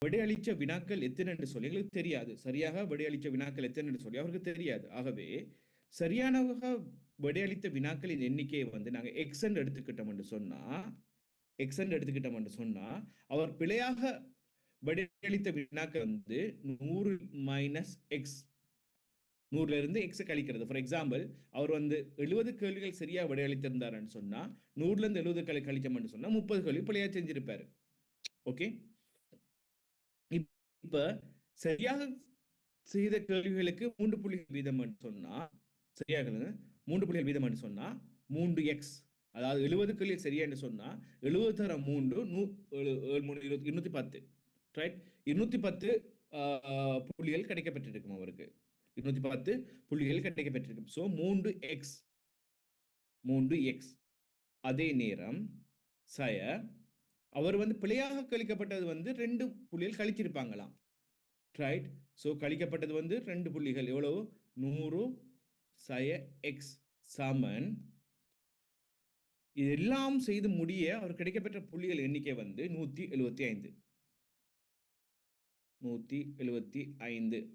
விடையளித்த வினாக்கள் எத்தனை என்று சொல்லி எங்களுக்கு தெரியாது. சரியாக விடையளித்த வினாக்கள் எத்தனை என்று சொல்லி அவருக்கு தெரியாது. ஆகவே சரியானவக விடையளித்த வினாக்களின் எண்ணிக்கையை வந்து நாங்க எக்ஸ் என்று எடுத்துக்கிட்டோம் என்று சொன்னா அவர் பிழையாக விடையளித்த வினாக்கள் வந்து 100 மைனஸ் எக்ஸ், 100ல இருந்து எக்ஸ் கழிக்கிறது. ஃபார் எக்ஸாம்பிள் அவர் வந்து 70 கேள்விகள் சரியா விடையளித்திருந்தாருன்னு சொன்னா 100ல இருந்து 70 கழிச்சோம்னு சொன்னா 30 கேள்வி பிழையா செஞ்சிருப்பாரு. ஓகே, இப்ப சரியாக செய்த கேள்விகளுக்கு 3 புள்ளிகள் வீதம் சொன்னா சரியாக 3 புள்ளிகள் வீதம் சொன்னா 3x, அதாவது 70 கேள்வி சரியா என்று சொன்னா 70 தர 3 210, ரைட்? 210 புள்ளிகள் கிடைக்கப்பட்டிருக்கும் அவருக்கு. 210 புள்ளிகள் கிடைக்கப்பட்டிருக்கும். So 3x. அதே நேரம் அவர் வந்து பிழையாக கழிக்கப்பட்டது வந்து 2 புள்ளிகள் கழிச்சிருப்பாங்களாம், ரைட்? சோ கழிக்கப்பட்டது வந்து 2 புள்ளிகள். எவ்வளவு? 100 x சமன் இதெல்லாம் செய்து முடிய அவர் கிடைக்கப்பட்ட புள்ளிகள் எண்ணிக்கை வந்து 175.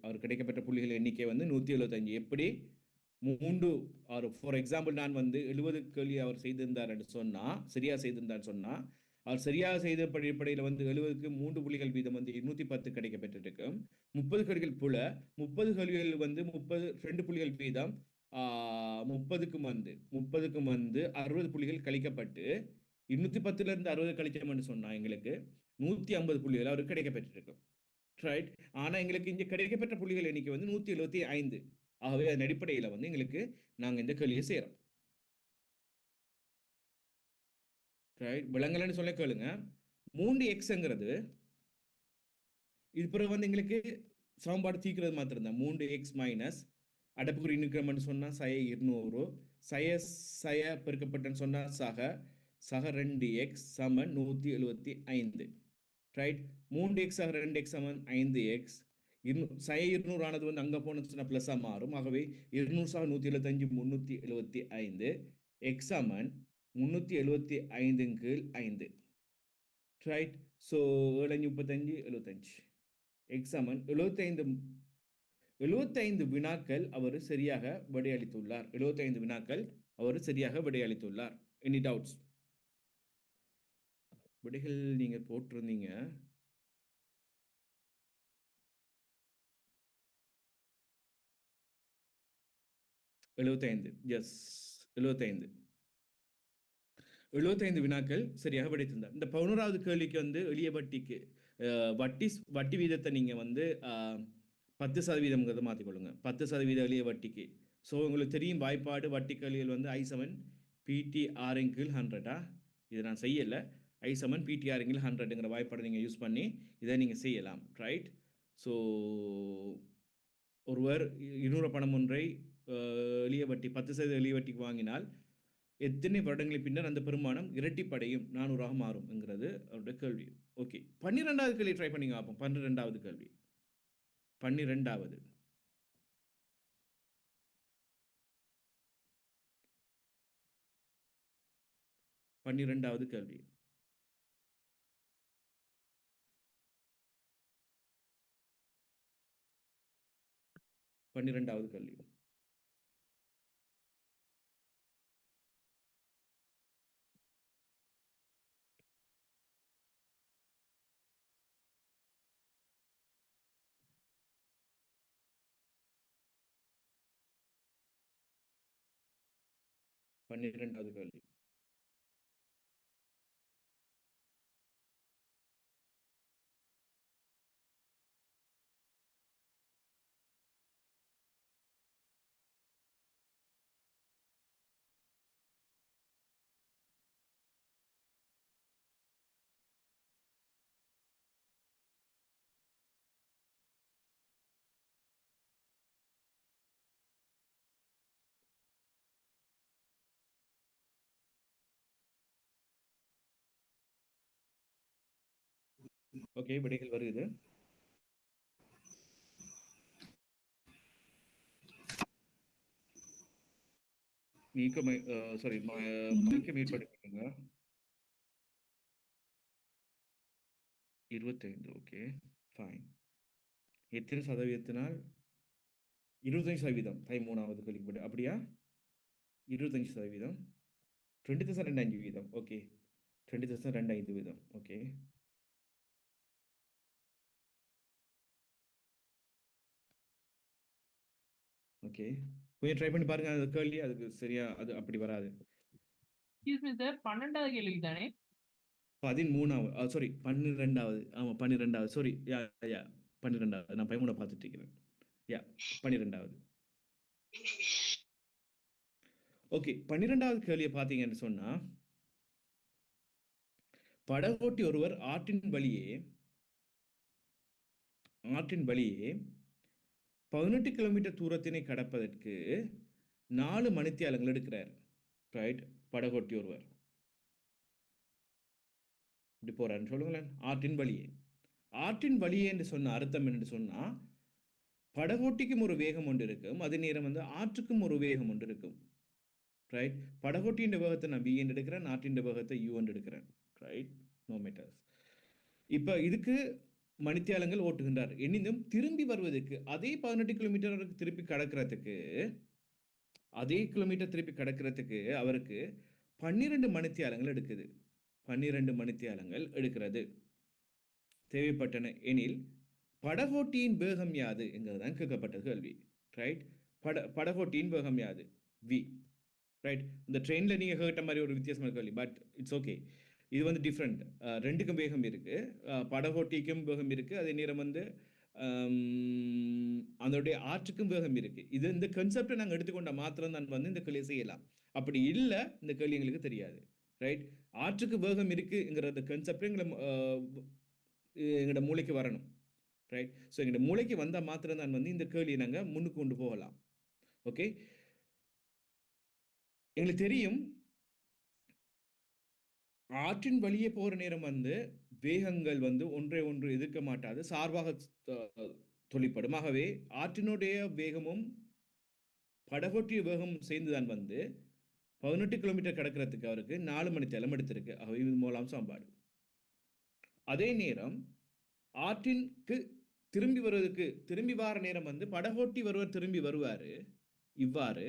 அவர் கிடைக்கப்பட்ட புள்ளிகள் எண்ணிக்கை வந்து 175. எப்படி? 3 ஃபார் எக்ஸாம்பிள் நான் வந்து 70 கேள்வி அவர் செய்திருந்தார் என்று சொன்னா, சரியா செய்திருந்தார் சொன்னா, அவர் சரியாக செய்த அடிப்படையில் வந்து 70க்கு 3 புள்ளிகள் வீதம் வந்து 210 கிடைக்கப்பட்டிருக்கும். 30 கேள்விகள் புல 30 கேள்விகள் வந்து 2 புள்ளிகள் வீதம் 30க்கும் வந்து 60 புள்ளிகள் கழிக்கப்பட்டு 210ல இருந்து 60 கழிச்சோம்னு சொன்னா எங்களுக்கு 150 புள்ளிகள் அவருக்கு கிடைக்கப்பட்டிருக்கும், ரைட்? ஆனா எங்களுக்கு இங்க கிடைக்கப்பட்ட புள்ளிகள் எண்ணிக்கை வந்து 175. ஆகவே அதன் அடிப்படையில் வந்து எங்களுக்கு நாங்க இந்த கேள்வியை செய்யறோம், ரைட்? விலங்கலன்னு சொல்ல கேளுங்க. 3xங்கிறது இது பிறகு வந்து எங்களுக்கு சமன்பாடு தீர்க்கிறது மாத்திரம் தான். 3x மைனஸ் அடப்புக்குறி நிற்கிறோம்னு சொன்னா சய 200, சய பெருக்கப்பட்டன்னு சொன்னா சக 2x சமன் 175, ரைட்? 3x ஆக 2x சமன் 5x. சய 200 ஆனது வந்து அங்க போன சொன்னா பிளஸ்ஸா மாறும். ஆகவே 200 சக 175 375 x சமன் 375 கீழ் 5, ரைட்? சோ 7 35 75 x சமன் 75 வினாக்கள் அவர் சரியாக விடையளித்துள்ளார். 75 வினாக்கள் அவர் சரியாக விடையளித்துள்ளார். Any doubts? விடைகள் நீங்க போட்டிருந்தீங்க. எஸ் 75 வினாக்கள் சரியாக விடைத்திருந்தார். இந்த 11வது கேள்விக்கு வந்து எளிய வட்டிக்கு வட்டி வீதத்தை நீங்க வந்து 10% மாற்றிக்கொள்ளுங்க. 10% எளிய வட்டிக்கு. ஸோ உங்களுக்கு தெரியும் வாய்ப்பாடு வட்டி கேள்விகள் வந்து I7 PTR கீழ் 100. இதை நான் செய்யலை. I7 PTR கீழ் 100ங்கிற வாய்ப்பாடை நீங்கள் யூஸ் பண்ணி இதை நீங்கள் செய்யலாம், ரைட்? ஸோ ஒருவர் 200 பணம் ஒன்றை எளிய வட்டி 10% எளிய வட்டிக்கு வாங்கினால் எத்தனை வருடங்களின் பின்னர் அந்த பெருமானம் இரட்டிப்படையும் 400ஆக மாறும் என்கிறது அவருடைய கேள்வி. ஓகே, 12வது கேள்வி ட்ரை பண்ணி பார்ப்போம். 12வது கேள்வி 12வது கேள்வி 12வது கேள்வி. ஓகே, விடைகள் வருகிறது. சாரி, மைக்கை மியூட் பண்ணிக்கோங்க. 25. Okay, fine. எத்தனை சதவீதத்தினால் 25% 13வது கேள்விப்படு அப்படியா 25% 20.25 வீதம். ஓகே 20.25 வீதம். ஓகே ஓகே கொஞ்சம் ட்ரை பண்ணி பாருங்க அது கேள்வி அதுக்கு சரியா அது அப்படி வராது. எக்ஸ்கியூஸ் மீ சார் 12வது கேள்விக்கு தானே 13வது சாரி 12வது ஆமா 12வது சாரி யா யா 12வது நான் 13 பார்த்துட்டு இருக்கிறேன். யா 12வது. ஓகே 12வது கேள்வியை பார்த்தீங்கன்னு சொன்னா படகோட்டி ஒருவர் ஆற்றின் வழியே 18 கிலோமீட்டர் தூரத்தினை கடப்பதற்கு 4 மணித்தியாலங்கள் எடுக்கிறார். ரைட் படகோட்டி ஒருவர் இப்படி போறாருன்னு சொல்லுங்களேன். ஆற்றின் வழியே என்று சொன்ன அர்த்தம் என்று சொன்னா படகோட்டிக்கும் ஒரு வேகம் ஒன்று இருக்கும், அதே நேரம் வந்து ஆற்றுக்கும் ஒரு வேகம் ஒன்று இருக்கும். ரைட் படகோட்டியின் வேகத்தை நான் பி என்று எடுக்கிறேன், ஆற்றின் வேகத்தை யூ என்று எடுக்கிறேன். Right no matters. இப்போ இதுக்கு மணித்தியாலங்கள் ஓட்டுகின்றார். எனினும் திரும்பி வருவதற்கு அதே 18 கிலோமீட்டர் திருப்பி கடக்கிறதுக்கு அவருக்கு 12 மணித்தியாலங்கள் எடுக்குது. 12 மணித்தியாலங்கள் எடுக்கிறது தேவைப்பட்டன எனில் படகோட்டியின் வேகம் யாது என்கிறதுதான் கேட்கப்பட்ட கேள்வி. ரைட் படகோட்டியின் வேகம் யாது வி. ரைட் இந்த ட்ரெயினில் நீங்கள் கேட்ட மாதிரி ஒரு வித்தியாசமான கேள்வி, பட் இட்ஸ் ஓகே. இது வந்து டிஃப்ரெண்ட். ரெண்டுக்கும் வேகம் இருக்கு, படகோட்டிக்கும் வேகம் இருக்கு, அதே நேரம் வந்து அதோடைய ஆற்றுக்கும் வேகம் இருக்கு. இது இந்த கன்செப்டை நாங்கள் எடுத்துக்கொண்ட மாத்திரம் தான் வந்து இந்த கேள்வியை செய்யலாம். அப்படி இல்லை இந்த கேள்வி எங்களுக்கு தெரியாது. ரைட் ஆற்றுக்கு வேகம் இருக்குங்கிற கன்செப்ட் எங்களோட மூளைக்கு வரணும். ரைட் ஸோ எங்களோட மூளைக்கு வந்தால் மாத்திரம் தான் வந்து இந்த கேள்வியை நாங்கள் முன்னுக்கு கொண்டு போகலாம். ஓகே எங்களுக்கு தெரியும் ஆற்றின் வழியே போகிற நேரம் வந்து வேகங்கள் வந்து ஒன்றை ஒன்று எதிர்க்க மாட்டாது, சார்பாக தொழிற்படும். ஆகவே ஆற்றினுடைய வேகமும் படகோட்டிய வேகமும் சேர்ந்துதான் வந்து 18 கிலோமீட்டர் கடக்கிறதுக்கு அவருக்கு 4 மணித்தியாலம் எடுத்திருக்கு. ஆகவே இது மூலம் சமன்பாடு. அதே நேரம் ஆற்றிற்கு திரும்பி வர நேரம் வந்து படகோட்டி ஒருவர் திரும்பி வருவார் இவ்வாறு,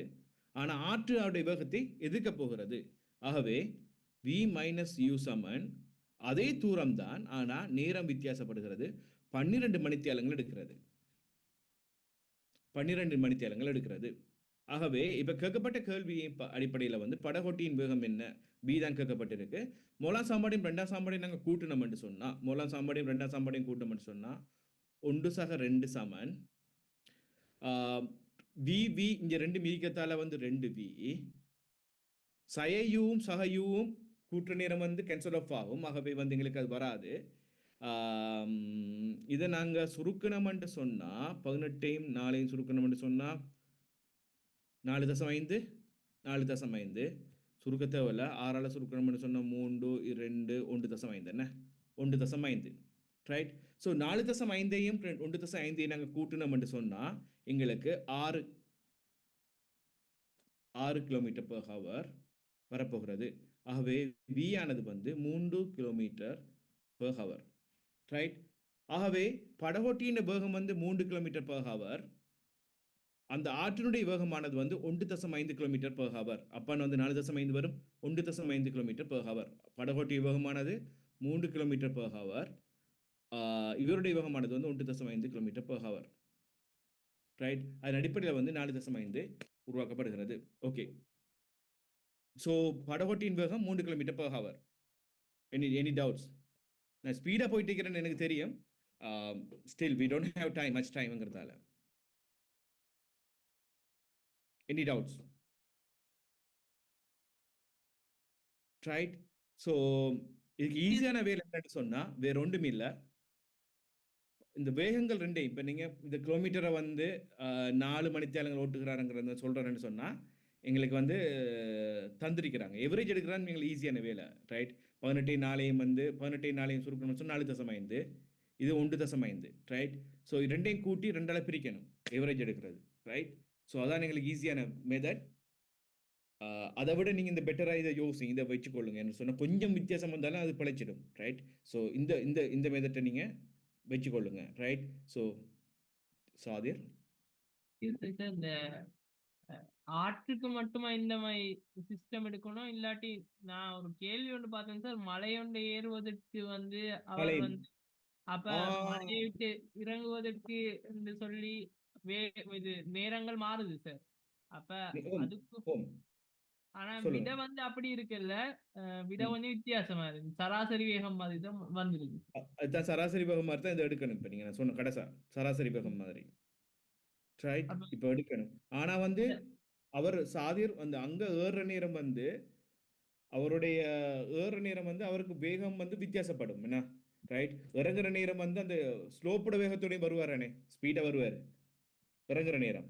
ஆனால் ஆற்று அவருடைய வேகத்தை எதிர்க்க போகிறது. ஆகவே v மைனஸ் யூ சமன் அதே தூரம் தான், ஆனால் நேரம் வித்தியாசப்படுகிறது. 12 மணித்தியாலங்கள் எடுக்கிறது. 12 மணித்தியாலங்கள் எடுக்கிறது. ஆகவே இப்போ கேட்கப்பட்ட கேள்வியின் அடிப்படையில் வந்து படகோட்டியின் வேகம் என்ன பி தான் கேட்கப்பட்டிருக்கு. முதலாம் சாம்பாடியும் 2ஆம் சாம்பாடியும் நாங்கள் கூட்டணும் என்று சொன்னால், முதலாம் சாம்பாடியும் 2ஆம் சாம்பாடியும் கூட்டணும் என்று சொன்னால் 1 + 2 சமன் வி இங்கே 2 மீதிக்கத்தால் வந்து 2v சயயூவும் சகயூவும் கூற்று நேரம் வந்து கேன்சல் ஆஃப் ஆகும். ஆகவே வந்து எங்களுக்கு அது வராது. இதை நாங்கள் சுருக்கணும்னு சொன்னால் 18ஐயும் 4ஐயும் சுருக்கணும்னு சொன்னால் 4.5 4.5 சுருக்க தேவையில்ல. 6ஆல் சுருக்கணும்னு சொன்னால் 3 2 1.5 என்ன 1.5. ரைட் ஸோ 4.5ஐயும் 1.5ஐயும் நாங்கள் கூட்டணும்னு சொன்னால் எங்களுக்கு 6 கிலோமீட்டர் per hour வரப்போகிறது. ஆகவே v ஆனது வந்து 3 கிலோமீட்டர் per hour. ரைட் ஆகவே படகோட்டியின் வேகம் வந்து 3 கிலோமீட்டர் per hour, அந்த ஆற்றினுடைய வேகமானது வந்து 1.5 கிலோமீட்டர் per hour. அப்போ வந்து 4.5 வரும் 1.5 கிலோமீட்டர் per hour. படகோட்டிய வேகமானது 3 கிலோமீட்டர் per hour, இவருடைய வேகமானது வந்து 1.5 கிலோமீட்டர் per hour. ரைட் அதன் அடிப்படையில் வந்து 4.5 உருவாக்கப்படுகிறது. ஓகே ஸோ படகோட்டியின் வேகம் 3 kilometre per hour. Any doubts? நான் ஸ்பீடாக போயிட்டு இருக்கிறேன்னு எனக்கு தெரியும். Still we don't have time much டைம்ங்கிறதால. Any doubts? ரைட் ஸோ இதுக்கு ஈஸியான வேலை என்னன்னு சொன்னால் வேற ஒன்றும் இல்லை, இந்த வேகங்கள் ரெண்டே இப்போ நீங்கள் இந்த கிலோமீட்டரை வந்து 4 மணித்தியாலங்கள் ஓட்டுகிறாருங்கிறத சொல்கிறேன்னு சொன்னால் எங்களுக்கு வந்து தந்திருக்கிறாங்க. எவரேஜ் எடுக்கிறான்னு எங்களுக்கு ஈஸியான வேலை. ரைட் 18 வந்து 18 சுருக்கணும்னு சொன்னால் 4.5, இது 1.5. ரைட் ஸோ ரெண்டையும் கூட்டி 2ஆல் பிரிக்கணும் எவரேஜ் எடுக்கிறது. ரைட் ஸோ அதான் எங்களுக்கு ஈஸியான மெத்தட். அதை விட நீங்கள் இந்த பெட்டராக இதை யோசிங்க, இதை வச்சுக்கொள்ளுங்க. என்ன சொன்னால் கொஞ்சம் வித்தியாசம் வந்தாலும் அது பிழைச்சிடும். ரைட் ஸோ இந்த மெத்தட்டை நீங்கள் வச்சுக்கொள்ளுங்க. ரைட். ஸோ சாதிர் சார் இந்த ஆற்றுக்கு மட்டுமா இந்த மாதிரி சிஸ்டம் எடுக்கணும் இல்லாட்டி நான் ஒரு கேள்வி ஒன்று பார்த்தேன் சார் மலையொன்று ஏறுவதற்கு வந்து அவர் மலை வந்து அப்ப ஆ மலையை விட்டு இறங்குவதற்கு என்று சொல்லி வே இது நேரங்கள் மாறுது சார் அப்ப ஓம் அதுக்கு ஓம் ஆனா விட சொல்லுங்க. வந்து அப்படி இருக்குல்ல விட ம். கொஞ்சம் வித்தியாசமா இருக்கு சராசரி வேகம் மாதிரி தான் வந்துருக்கு அதுதான் சராசரி வேகம் மாதிரி தான் இதை எடுக்கணும். இப்போ நீங்கள் நான் சொன்ன கடைசா சராசரி வேகம் மாதிரி. ரைட். அப்ப இப்போ எடுக்கணும். ஆனா வந்து அவர் சாதிர் வந்து அங்க ஏறுற நேரம் வந்து அவருடைய ஏறுற நேரம் வந்து அவருக்கு வேகம் வந்து வித்தியாசப்படும் என்ன. ரைட். இறங்குற நேரம் வந்து அந்த ஸ்லோப்போட வேகத்தோடய வருவாரானே, ஸ்பீடா வருவார் இறங்குற நேரம்.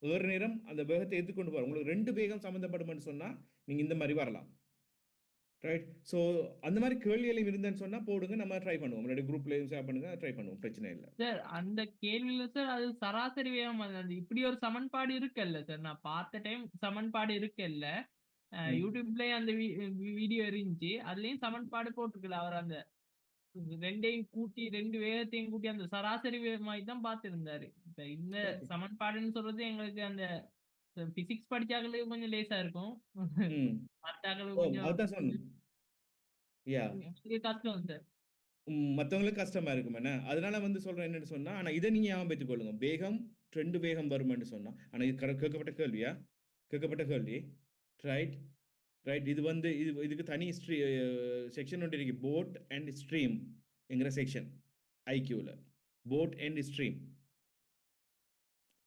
ஏறுற நேரம் அந்த வேகத்தை எதிர்கொண்டு போவார். உங்களுக்கு ரெண்டு வேகம் சம்மந்தப்படும்னு சொன்னா நீங்க இந்த மாதிரி வரலாம். ரைட். ஸோ அந்த மாதிரி கேள்விகள் இருந்தேன்னு சொன்னா போடுங்க, நம்ம ட்ரை பண்ணுவோம். உங்களுடைய குரூப்ல ஷேர் பண்ணுங்க, ட்ரை பண்ணுவோம், பிரச்சனை இல்லை. சார் அந்த கேள்வியில சார் அது சராசரி வேகம் அது இப்படி ஒரு சமன்பாடு இருக்குல்ல சார் நான் பார்த்த டைம் சமன்பாடு இருக்குல்ல யூடியூப்லயே அந்த வீடியோ இருந்துச்சு அதுலயும் சமன்பாடு போட்டிருக்கல அவர் அந்த ரெண்டையும் கூட்டி ரெண்டு வேகத்தையும் கூட்டி அந்த சராசரி வேகமாய் தான் பார்த்திருந்தாரு இப்ப இந்த ஓகே. சமன்பாடுன்னு சொல்றது எங்களுக்கு அந்த பிசிக்ஸ் படிச்சாக்களுக்கு கொஞ்சம் லேசா இருக்கும் ம். மத்தாக்களுக்கு ஓ, கொஞ்சம் அதுதான் சொன்னேன். யா எங்களுக்கு கஷ்டம் சார் மற்றவங்களுக்கு கஷ்டமா இருக்கும் என்ன. அதனால வந்து சொல்றேன் என்னன்னு சொன்னா, ஆனா இதை நீங்க ஞாபகம் வைத்துக் கொள்ளுங்க. வேகம் ரெண்டு வேகம் வரும்னு சொன்னா, ஆனா இது கேட்கப்பட்ட கேள்வியா, கேட்கப்பட்ட கேள்வி. ரைட். ரைட். இது வந்து இதுக்கு தனி செக்ஷன் ஒன்று இருக்கு. போட் அண்ட் ஸ்ட்ரீம் என்கிற செக்ஷன் ஐக்யூல. Boat and stream.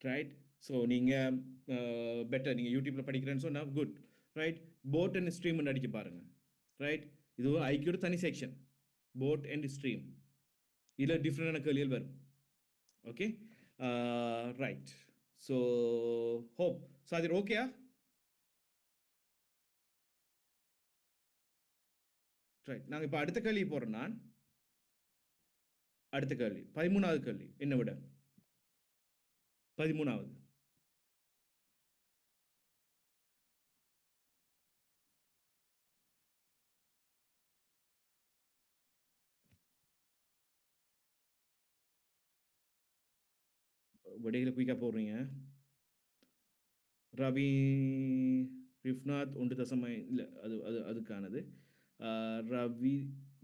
Right. So நீங்கள் பெட்டர் நீங்கள் யூடியூப்பில் படிக்கிறேன்னு சொன்னால் குட். ரைட். போட் அண்ட் ஸ்ட்ரீம்னு அடிக்க பாருங்கள். ரைட். இது ஐக்கியோட தனி செக்ஷன். Boat and stream. இதில் டிஃப்ரெண்டான கேள்விகள் வரும். Okay. Right. So hope Sadhir ஓகேயா? ரைட். நாங்கள் இப்போ அடுத்த கேள்வி போகிறேன். நான் அடுத்த கேள்வி 13வது கேள்வி. என்ன விட 13வது. விடைகளை குயிக்காக போடுறீங்க. ரவி ரிஃப்னாத் 1 இல்லை, அதுக்கானது.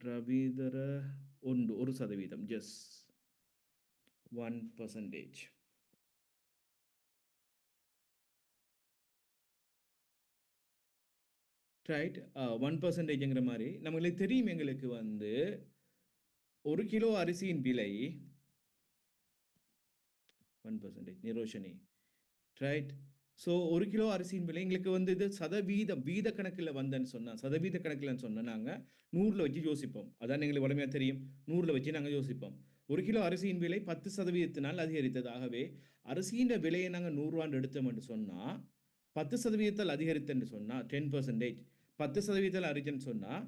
ரவிதர 1% ஜஸ்ட் 1%. ரைட். 1%ங்கிற மாதிரி நம்மளுக்கு தெரியும். எங்களுக்கு வந்து 1 கிலோ அரிசியின் விலை 1% நிரோஷனி. ரைட். ஸோ 1 கிலோ அரிசியின் விலை எங்களுக்கு வந்து இது வீத கணக்கில் வந்தேன்னு சொன்னால், சதவீத கணக்கில்னு சொன்னால் நாங்கள் 100ல் வச்சு யோசிப்போம். அதான் எங்களுக்கு வலிமையாக தெரியும். 100ல் வச்சு நாங்கள் யோசிப்போம். 1 கிலோ அரிசியின் விலை 10%னால் அதிகரித்ததாகவே அரிசியின் விலையை நாங்கள் 100 எடுத்தோம் என்று சொன்னால் 10%ஆல் அதிகரித்தன்னு சொன்னால் 10%, 10%ஆல் அதிகரிச்சுன்னு சொன்னால்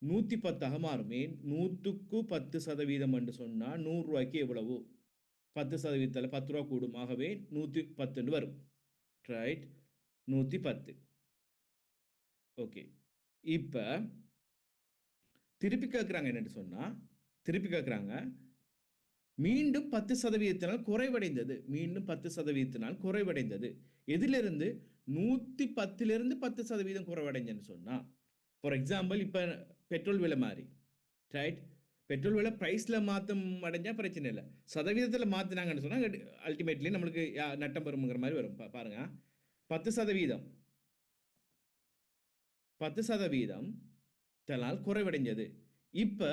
110 மாறுமே. 100க்கு 10% என்று சொன்னால் 100 ரூபாய்க்கு எவ்வளவு? 10%ஆல் 10 ரூபா கூடும். ஆகவே 110 வரும். ரைட். 110. ஓகே. இப்போ திருப்பி கேட்குறாங்க என்னன்னு சொன்னால், திருப்பி கேட்குறாங்க மீண்டும் 10%னால் குறைவடைந்தது. மீண்டும் 10%னால் குறைவடைந்தது. எதிலிருந்து? 110லிருந்து 10% குறைவடைஞ்சன்னு சொன்னால், ஃபார் எக்ஸாம்பிள் இப்போ பெட்ரோல் விலை மாறி. ரைட். பெட்ரோல் விலை ப்ரைஸில் மாற்றம் அடைஞ்சால் பிரச்சனை இல்லை. சதவீதத்தில் மாற்றினாங்கன்னு சொன்னால் அல்டிமேட்லி நம்மளுக்கு நட்டம் வருங்கிற மாதிரி வரும். பாருங்க. 10% 10% தனால் குறைவடைஞ்சது. இப்போ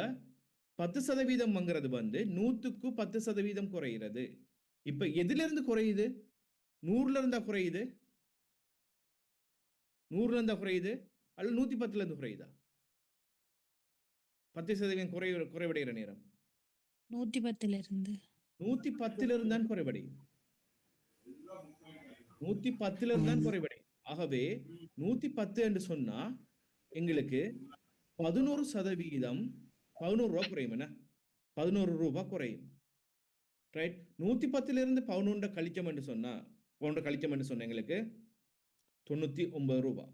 10%ங்கிறது வந்து 100க்கு 10% குறைகிறது. இப்போ எதிலிருந்து குறையுது? 100ல இருந்தா குறையுது, 100ல இருந்தா குறையுது, அல்லது 110ல இருந்து குறையுதா? 10% குறைவடைகிற நேரம் 110லிருந்து 110ல இருந்தான் குறைவடையும். 110ல இருந்தான் குறைவடையும். ஆகவே 110 என்று சொன்னா எங்களுக்கு 11% 11 ரூபா குறையும். என்ன? 11 ரூபாய் குறையும். ரைட். 110லிருந்து 11 கழிச்சோம் என்று சொன்னா 11 கழிச்சோம் என்று சொன்ன எங்களுக்கு 99 ரூபாய்.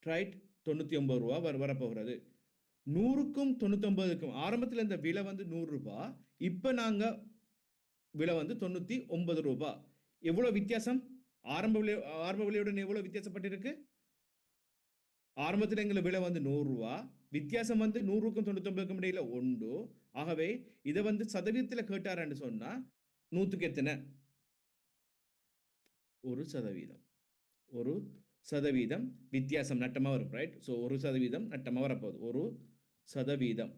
ரைட். 99 ரூபா வரப்போகிறது. 100க்கும் 99க்கும் ஆரம்பத்தில் இந்த விலை வந்து 100 ரூபாய், இப்போ நாங்க விலை வந்து 99 ரூபாய். எவ்வளவு வித்தியாசம்? ஆரம்ப விலையுடன் எவ்வளவு வித்தியாசப்பட்டிருக்கு? ஆரம்பத்தில் எங்களுக்கு விலை வந்து 100 ரூபாய், வித்தியாசம் வந்து 100க்கும் 99க்கும் இடையில 1. ஆகவே இதை வந்து சதவீதத்தில் கேட்டாருன்னு சொன்னா 100க்கு எத்தனை? 1%. 1% வித்தியாசம் நட்டமா வரும், ரைட்? ஸோ 1% நட்டமா வரப்போகுது. 1%.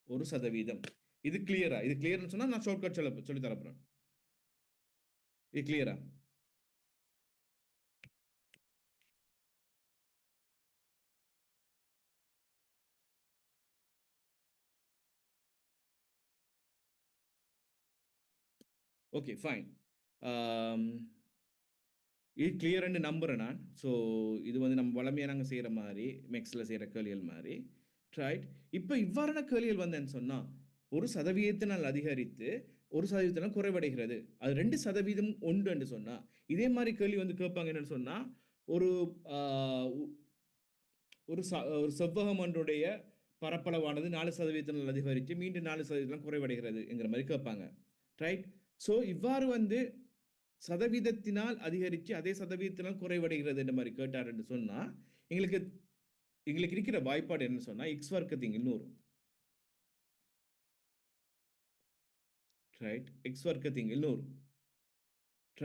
1%. இது கிளியரா? இது கிளியர்னு சொன்னா நான் ஷார்ட்கட் சொல்லி தரப்போறேன். இது கிளியரா? Okay, fine. இது கிளியர்னு நம்புறேன் நான். ஸோ இது வந்து நம்ம வளமையாக நாங்கள் செய்கிற மாதிரி, மெக்ஸில் செய்கிற கேள்விகள் மாதிரி, ரைட்? இப்போ இவ்வாறான கேள்விகள் வந்தேன்னு சொன்னால் 1% அதிகரித்து 1% குறைவடைகிறது, அது 2% உண்டு என்று சொன்னால், இதே மாதிரி கேள்வி வந்து கேட்பாங்க என்னன்னு சொன்னால், ஒரு ஒரு செவ்வகம் ஒன்றுடைய பரப்பளவானது 4% அதிகரித்து மீண்டும் 4% குறைவடைகிறது என்கிற மாதிரி கேட்பாங்க, ரைட்? ஸோ இவ்வாறு வந்து சதவீதத்தினால் அதிகரித்து அதே சதவீதத்தினால் குறைவடைகிறது என்ற மாதிரி கேட்டார் என்று சொன்னா எங்களுக்கு எங்களுக்கு இருக்கிற வாய்ப்பாடு என்ன சொன்னா எக்ஸ் வர்க்கத்தின் 100, ரைட்? எக்ஸ் வர்க்கத்தின் 100,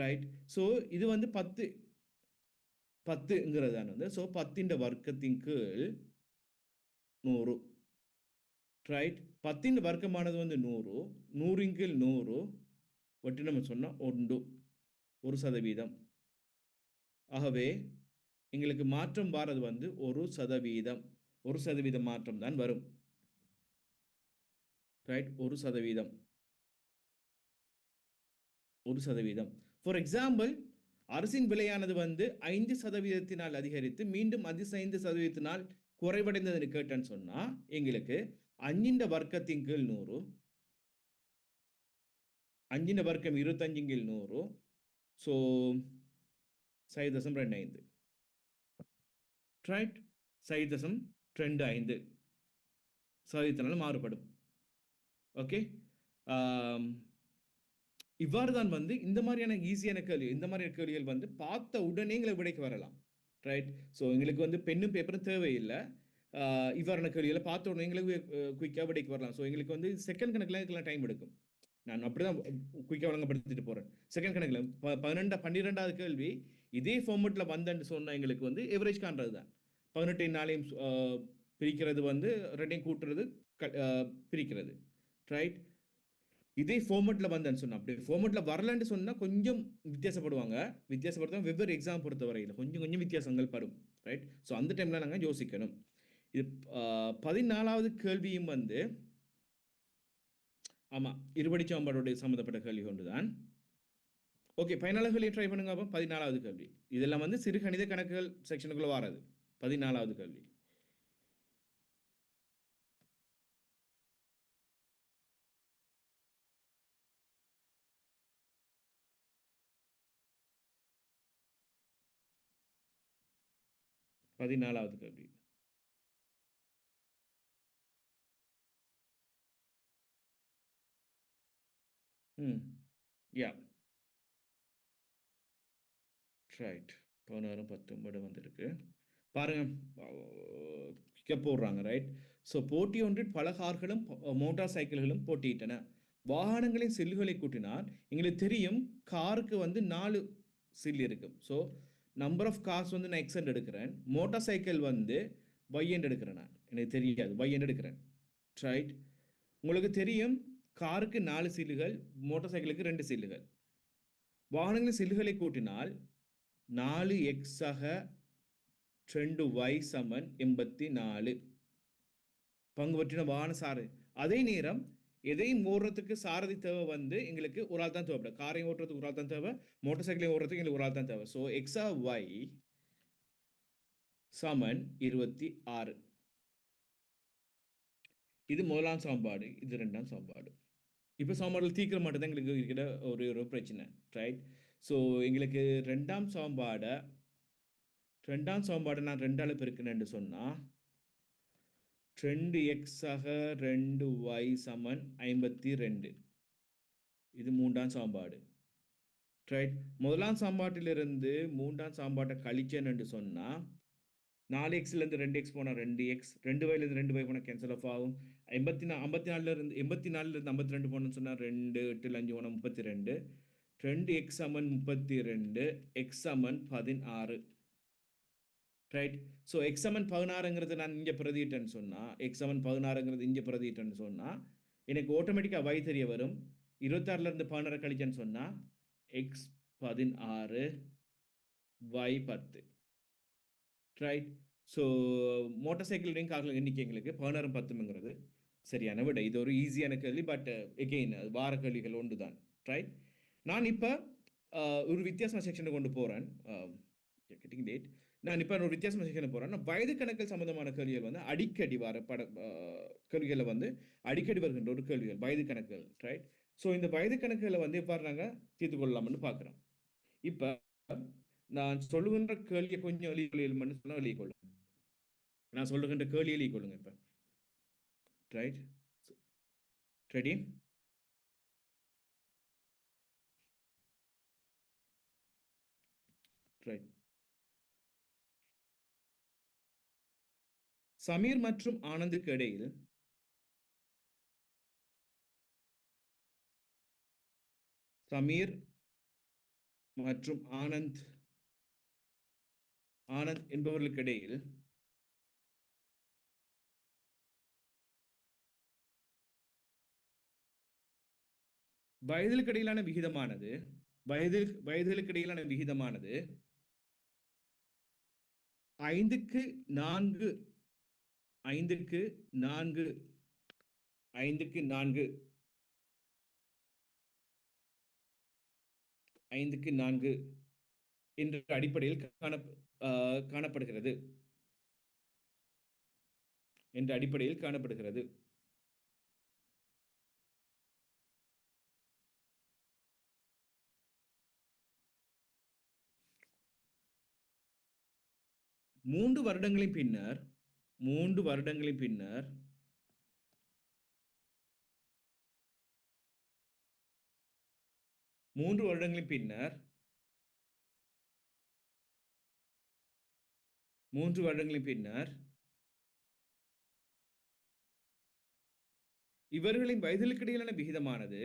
ரைட்? ஸோ இது வந்து 10ங்கிறதான வந்து ஸோ 10 வர்க்கத்தின் கீழ் 100, ரைட்? 10 வர்க்கமானது வந்து 100, 100ன் கீழ் 100 வட்டி நம்ம சொன்னா 1%. ஆகவே எங்களுக்கு மாற்றம் வாரது வந்து 1%. 1% மாற்றம் தான் வரும், ரைட்? 1%. 1%. ஃபார் எக்ஸாம்பிள், அரசின் விலையானது வந்து 5%-த்தினால் அதிகரித்து மீண்டும் 5% குறைவடைந்ததுன்னு கேட்டேன்னு சொன்னா எங்களுக்கு 5 வர்க்கத்தின் கீழ் 100, 5 வர்க்கம் 25 கீழ் 100, ஸோ 0.25, ரைட்? 0.25 சதவீதத்தினால மாறுபடும். ஓகே, இவ்வாறு தான் வந்து இந்த மாதிரியான ஈஸியான கேள்வி, இந்த மாதிரியான கேள்விகள் வந்து பார்த்த உடனே எங்களை விடைக்கு வரலாம், ரைட்? ஸோ எங்களுக்கு வந்து பெண்ணும் பேப்பரும் தேவையில்லை. இவ்வாறான கேள்விகளை பார்த்த உடனே எங்களுக்கு குயிக்காக விடைக்கு வரலாம். ஸோ எங்களுக்கு வந்து செகண்ட் கணக்கில் இதுக்கெல்லாம் டைம் எடுக்கும். நான் அப்படிதான் குயிக்காக வழங்கப்படுத்திட்டு போகிறேன். செகண்ட் கணக்கில் 12வது கேள்வி இதே ஃபார்மெட்டில் வந்தேன்னு சொன்னால் எங்களுக்கு வந்து எவரேஜ் காண்றது தான். 18 நாளையும் பிரிக்கிறது வந்து 2ஐயும் கூட்டுறது பிரிக்கிறது, ரைட்? இதே ஃபார்மெட்டில் வந்தேன்னு சொன்னால், அப்படி ஃபார்மெட்டில் வரலன்னு சொன்னால் கொஞ்சம் வித்தியாசப்படுவாங்க. வித்தியாசப்படுத்த வெவ்வேறு எக்ஸாம் பொறுத்த வரையில் கொஞ்சம் வித்தியாசங்கள் படும், ரைட்? ஸோ அந்த டைமில் நாங்கள் யோசிக்கணும். இது 14வது கேள்வியும் வந்து ஆமாம் இருபடி சாம்பாடுடைய சம்மந்தப்பட்ட கேள்வி ஒன்று தான். ஓகே, 14வது கேள்வி ட்ரை பண்ணுங்க. அப்போ 14வது கேள்வி இதெல்லாம் வந்து சிறு கணித கணக்குகள் செக்ஷனுக்குள்ளே வராது. 14வது கேள்வி. பதினாலாவது கேள்வி. யா, ரைட். 16 19 வந்திருக்கு பாருங்க, போடுறாங்க, ரைட்? ஸோ போட்டி ஒன்றில் பல கார்களும் மோட்டார் சைக்கிள்களும் போட்டியிட்டன. வாகனங்களின் சில்லுகளை கூட்டினால் எங்களுக்கு தெரியும் காருக்கு வந்து 4 சில் இருக்கும். ஸோ நம்பர் ஆஃப் கார்ஸ் வந்து நான் எக்ஸ் எடுக்கிறேன், மோட்டார் சைக்கிள் வந்து ஒய் எடுக்கிறேன். நான் எனக்கு தெரியாது ஒய் எடுக்கிறேன், ரைட்? உங்களுக்கு தெரியும் காருக்கு 4 சில்லுகள், மோட்டார் சைக்கிளுக்கு 2 சில்லுகள். வாகனங்களின் சில்லுகளை கூட்டினால் 4x 2y = 84 பங்கு பற்றின வாகன சாரதி. அதே நேரம் எதையும் ஓடுறதுக்கு சாரதி தேவை வந்து எங்களுக்கு ஒரு ஆள் தான் தேவைப்படும். காரையும் ஓட்டுறதுக்கு ஒரு ஆள் தான் தேவை, மோட்டார் சைக்கிளையும் ஓடுறதுக்கு எங்களுக்கு ஒரு ஆள் தான் தேவை. So x y = 26. இது முதலாம் சமன்பாடு, இது 2ஆம் சமன்பாடு. இப்போ சமன்பாடுகள் தீர்க்கிற மட்டும் தான் எங்களுக்கு இருக்கிற ஒரு பிரச்சனை, ரைட்? ஸோ எங்களுக்கு 2ஆம் சமன்பாடை நான் 2ஆல் பெருக்கினேன்னு சொன்னால் 2x-ஆக 2y சமன் 52. இது மூன்றாம் சமன்பாடு. ரைட். முதலாம் சமன்பாட்டிலிருந்து மூன்றாம் சமன்பாட்டை கழிச்சேன் என்று சொன்னா 4xலேருந்து 2x போனால் 2x, 2yலேருந்து 2y போனால் கேன்சல் ஆஃப் ஆகும். 54லேருந்து 52 போனோம்னு சொன்னால் 2 8 5 போனால் 32. 2x சமன் 32, x சமன் 16. ரைட். ஸோ எக்ஸ் சமன் 16ங்கிறது நான் இங்கே பிரதிட்டேன்னு சொன்னால், எக்ஸ் சமன் 16ங்கிறது இங்கே பிரதிட்டேன்னு சொன்னால் எனக்கு ஆட்டோமேட்டிக்காக y தெரிய வரும். 26லேருந்து 16 கழிச்சேன்னு சொன்னால் X 16, y 10. Right. So motor cycle ring காரில் எண்ணிக்கை எங்களுக்கு 16 10ங்கிறது சரியான விட. இது ஒரு ஈஸியான கேள்வி, பட் எகெயின் அது வார கேள்விகள் ஒன்று தான். ரைட். நான் இப்போ ஒரு வித்தியாசமான செக்ஷனை கொண்டு போகிறேன். Getting date. நான் இப்போ ஒரு வித்தியாசமான செக்ஷனை போகிறேன். நான் வயது கணக்கில் சம்மந்தமான கேள்விகள் வந்து அடிக்கடி வர கேள்விகளில் வந்து அடிக்கடி வருகின்ற ஒரு கேள்விகள் வயது கணக்குகள். ரைட். ஸோ இந்த வயது கணக்குகளை வந்து எவ்வாறு நாங்கள் தீர்த்து கொள்ளலாம்னு பார்க்குறோம். இப்போ நான் சொல்லுகின்ற கேள்வியை கொஞ்சம் எழுதிக்கொள்ளும் சொன்னால் எழுதிக்கொள்ளுங்க. நான் சொல்லுகின்ற கேள்வி எழுதிக்கொள்ளுங்க. இப்போ ரைட். ரெடி? ரைட். சமீர் மற்றும் ஆனந்துக்கு இடையில் சமீர் மற்றும் ஆனந்த் என்பவர்களுக்கு இடையில் வயதுகளுக்கு இடையிலான விகிதமானது வயதுகளுக்கு இடையிலான விகிதமானது 5க்கு 4 5க்கு 4 5க்கு 4 5க்கு 4 என்ற அடிப்படையில் காணப்படுகிறது. என்ற அடிப்படையில் காணப்படுகிறது. மூன்று வருடங்களின் பின்னர் 3 வருடங்களின் பின்னர் 3 வருடங்களின் பின்னர் 3 வருடங்களின் பின்னர் இவர்களின் வயதுகளுக்கு இடையிலான விகிதமானது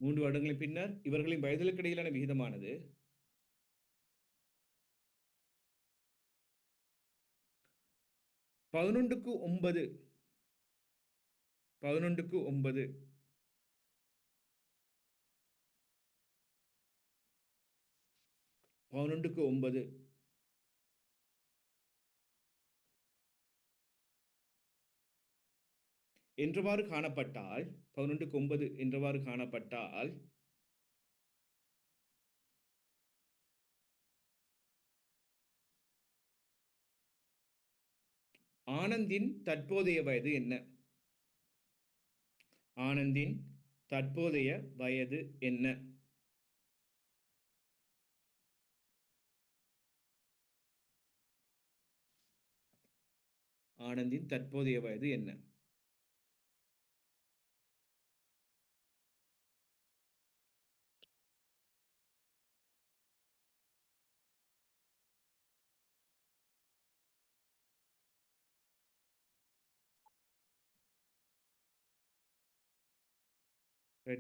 3 வருடங்களின் பின்னர் இவர்களின் வயதுகளுக்கு இடையிலான விகிதமானது 11க்கு 9 11க்கு 9 11க்கு 9 என்றவாறு காணப்பட்டால் 11க்கு 9 என்றவாறு காணப்பட்டால் ஆனந்தின் தற்போதைய வயது என்ன? ஆனந்தின் தற்போதைய வயது என்ன? ஆனந்தின் தற்போதைய வயது என்ன?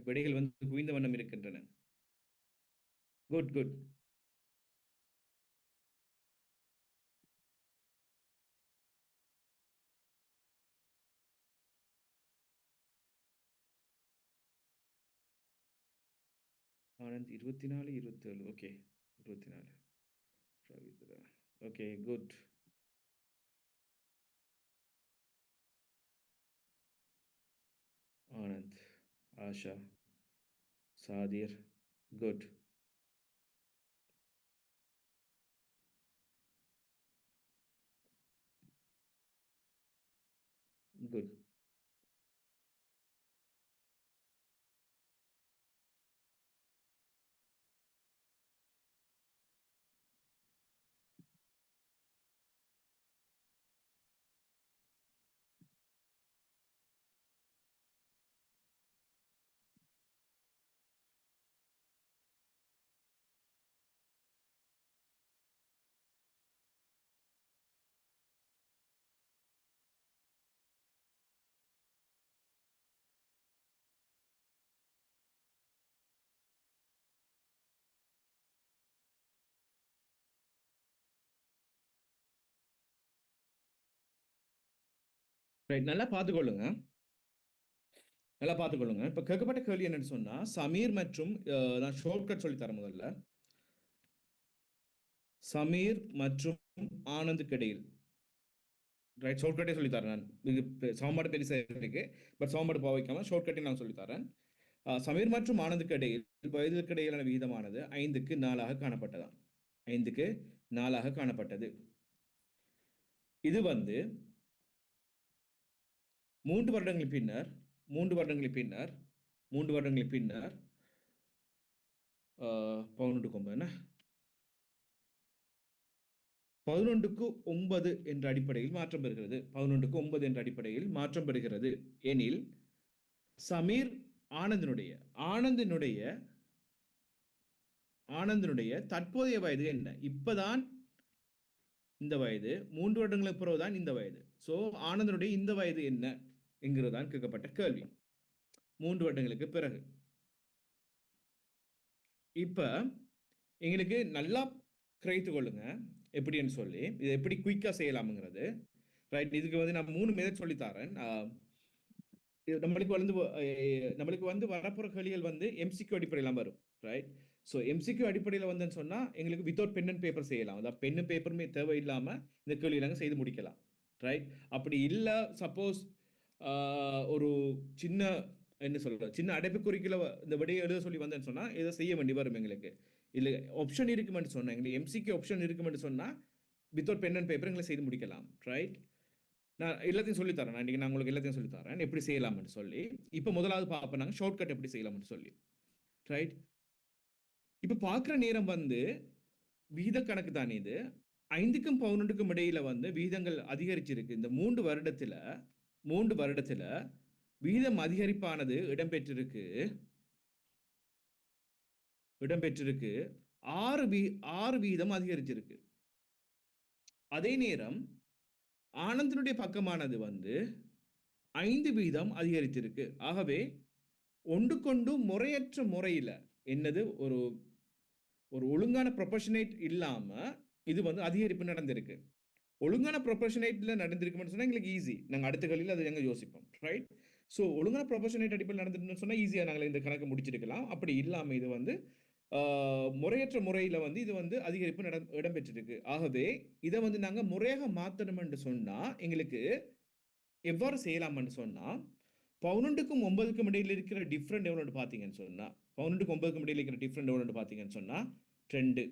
விடைகள் வந்து குவிந்த வண்ணம் இருக்கின்றன. Good good. Anand 24 27. Okay 24. Okay good. Anand, Asha, Sadhir, good. Good. Right, நல்லா பார்த்துக்கொள்ளுங்க. நல்லா பார்த்துக்கொள்ளுங்க. இப்போ கேட்கப்பட்ட கேள்வி என்னன்னு சொன்னா, சமீர் மற்றும் நான் ஷார்ட்கட் சொல்லி தரேன் முதல்ல. சமீர் மற்றும் ஆனந்துக்கு இடையில், ரைட், ஷார்ட்கட்டே சொல்லி தரேன் நான். இது சமன்பாடு பெருசாக இருக்கு, பட் சமன்பாடு பாவிக்காம ஷார்ட்கட்டே நான் சொல்லி தரேன். சமீர் மற்றும் ஆனந்துக்கு இடையில் வயதுக்கு இடையிலான விகிதமானது 5க்கு 4ஆக காணப்பட்டதாம். 5க்கு 4ஆக காணப்பட்டது. இது வந்து 3 வருடங்களின் பின்னர் 3 வருடங்களின் பின்னர் 3 வருடங்களின் பின்னர் 11க்கு 9 11க்கு 9 என்ற அடிப்படையில் மாற்றம் பெறுகிறது. 11க்கு 9 என்ற அடிப்படையில் மாற்றம் பெறுகிறது எனில் சமீர் ஆனந்தினுடைய தற்போதைய வயது என்ன? இப்பதான் இந்த வயது, 3 வருடங்களுக்கு பிறகுதான் இந்த வயது. ஸோ ஆனந்தனுடைய இந்த வயது என்ன என்கிறதான் கேட்கப்பட்ட கேள்வி. 3 வருடங்களுக்கு பிறகு. இப்ப எங்களுக்கு நல்லா கிரகித்து கொள்ளுங்க எப்படின்னு சொல்லி, இதை எப்படி குயிக்கா செய்யலாம்ங்கிறது. ரைட், இதுக்கு வந்து நான் 3 மெத்தட் சொல்லி தரேன். நம்மளுக்கு வந்து வரப்போற கேள்விகள் வந்து எம்சிக்யூ அடிப்படையில் வரும். ரைட், ஸோ எம்சிக்யூ அடிப்படையில் வந்துன்னு சொன்னா எங்களுக்கு வித்தவுட் பென் அண்ட் பேப்பர் செய்யலாம். அதாவது பென்னும் பேப்பருமே தேவையில்லாம இந்த கேள்வியில செய்து முடிக்கலாம். ரைட், அப்படி இல்லை சப்போஸ் ஒரு சின்ன என்ன சொல்றது, சின்ன அடைப்புக்குறிக்குள்ள இந்த விடையை எழுத சொல்லி வந்தேன்னு சொன்னா இதை செய்ய வேண்டி வரும். எங்களுக்கு இல்லை ஆப்ஷன் இருக்குமென்று சொன்னா, எங்களுக்கு எம்சிக்யூ ஆப்ஷன் இருக்குமென்று சொன்னா வித்தவுட் பென் அண்ட் பேப்பர் எங்களை செய்து முடிக்கலாம். ரைட், நான் எல்லாத்தையும் சொல்லித்தரேன். நான் உங்களுக்கு எல்லாத்தையும் சொல்லித்தரேன் எப்படி செய்யலாம்னு சொல்லி. இப்போ முதலாவது பார்ப்போம் நாங்கள் ஷார்ட்கட் எப்படி செய்யலாம்னு சொல்லி. ரைட், இப்போ பார்க்குற நேரம் வந்து விகித கணக்கு தானே இது. 5க்கும் 11க்கும் இடையில வந்து விகிதங்கள் அதிகரிச்சிருக்கு. இந்த 3 வருடத்துல விகிதம் அதிகரிப்பானது இடம்பெற்றிருக்கு 6 வீதம் அதிகரிச்சிருக்கு. அதே நேரம் ஆனந்தனுடைய பக்கமானது வந்து 5 வீதம் அதிகரிச்சிருக்கு. ஆகவே ஒன்றுக்கொண்டு முறையற்ற முறையில் என்னது ஒரு ஒழுங்கான ப்ரொபோர்ஷனேட் இல்லாம இது வந்து அதிகரிப்பு நடந்திருக்கு. ஒழுங்கான ப்ரொபோர்ஷனேட்ல நடந்திருக்குன்னு சொன்னா எங்களுக்கு ஈஸி, நாங்கள் அடுத்த கல்வியில் அதை எங்க யோசிப்போம். ரைட், ஸோ ஒழுங்கான ப்ரொபோர்ஷனேட் அடிப்படையில் நடந்துருக்குன்னு சொன்னா ஈஸியாக நாங்கள் இந்த கணக்கு முடிச்சிருக்கலாம். அப்படி இல்லாமல் இது வந்து முறையற்ற முறையில் வந்து இது வந்து அதிகரிப்பு இடம்பெற்றிருக்கு. ஆகவே இதை வந்து நாங்கள் முறையாக மாற்றணும்னு சொன்னா எங்களுக்கு எவ்வாறு செய்யலாம்னு சொன்னா, 11க்கும் 9க்கும் இடையில் இருக்கிற டிஃப்ரெண்ட் எவ்வளோன்னு பார்த்தீங்கன்னு சொன்னா, 11க்கும் 9க்கும் இடையில் இருக்கிற டிஃப்ரெண்ட் எவ்வளோன்னு பார்த்தீங்கன்னு சொன்னா 2.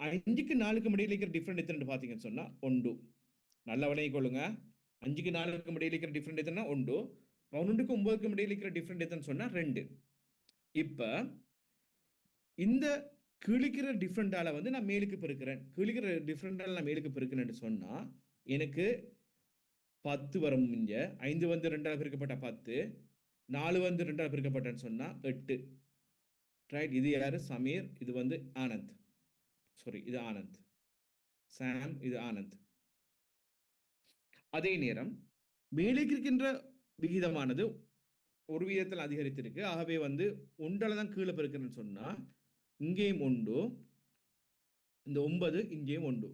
5க்கு 4க்கும் இடையில் இருக்கிற டிஃப்ரெண்ட் எத்தனை பார்த்தீங்கன்னு சொன்னா 1. நல்லா விளங்கிக் கொள்ளுங்க. 5க்கு 4க்கும் இடையில் இருக்கிற டிஃப்ரெண்ட் எத்தனை 1. 11க்கும் 9க்கும் இடையில் இருக்கிற டிஃப்ரெண்ட் எத்தனை சொன்னா 2. இப்ப இந்த கிழிக்கிற டிஃப்ரெண்டால வந்து நான் மேலுக்கு பெருக்கிறேன். கிழிக்கிற டிஃப்ரெண்டால நான் மேலுக்கு பெருக்கிறேன்னு சொன்னா எனக்கு 10 வரும். இங்க 5 வந்து 2ஆல் பெருக்கப்பட்ட 10, 4 வந்து 2ஆல் பெருக்கப்பட்டன்னு சொன்னா 8. ரைட், இது யாரு? சமீர். இது வந்து ஆனந்த். சாரி, இது ஆனந்த். சாம், இது ஆனந்த். அதே நேரம் மேலே இருக்கின்ற விகிதமானது ஒரு விகிதத்தில் அதிகரித்திருக்கு. ஆகவே வந்து 1ஆல தான் கீழே பெருக்கிறேன்னு சொன்னா இங்கேயும் 1, இந்த 9 இங்கேயும் 1.